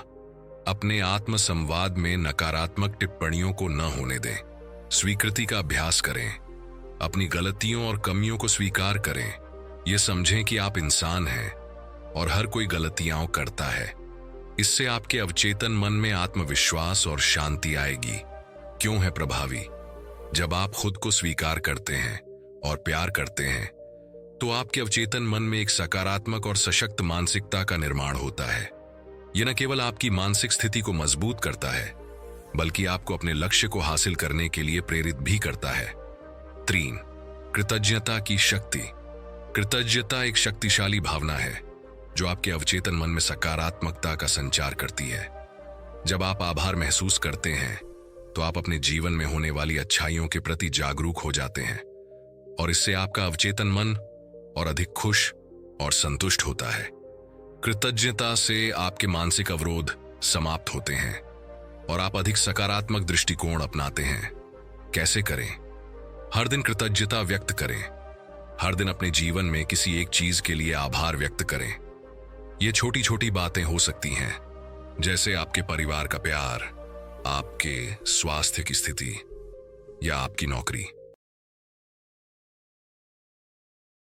B: अपने आत्म संवाद में नकारात्मक टिप्पणियों को न होने दें। स्वीकृति का अभ्यास करें। अपनी गलतियों और कमियों को स्वीकार करें। यह समझें कि आप इंसान हैं और हर कोई गलतियां करता है। इससे आपके अवचेतन मन में आत्मविश्वास और शांति आएगी। क्यों है प्रभावी? जब आप खुद को स्वीकार करते हैं और प्यार करते हैं तो आपके अवचेतन मन में एक सकारात्मक और सशक्त मानसिकता का निर्माण होता है। यह न केवल आपकी मानसिक स्थिति को मजबूत करता है, बल्कि आपको अपने लक्ष्य को हासिल करने के लिए प्रेरित भी करता है। 3. कृतज्ञता की शक्ति। कृतज्ञता एक शक्तिशाली भावना है जो आपके अवचेतन मन में सकारात्मकता का संचार करती है। जब आप आभार महसूस करते हैं तो आप अपने जीवन में होने वाली अच्छाइयों के प्रति जागरूक हो जाते हैं और इससे आपका अवचेतन मन और अधिक खुश और संतुष्ट होता है। कृतज्ञता से आपके मानसिक अवरोध समाप्त होते हैं और आप अधिक सकारात्मक दृष्टिकोण अपनाते हैं। कैसे करें? हर दिन कृतज्ञता व्यक्त करें। हर दिन अपने जीवन में किसी एक चीज के लिए आभार व्यक्त करें। ये छोटी छोटी बातें हो सकती हैं, जैसे आपके परिवार का प्यार, आपके स्वास्थ्य की स्थिति या आपकी नौकरी।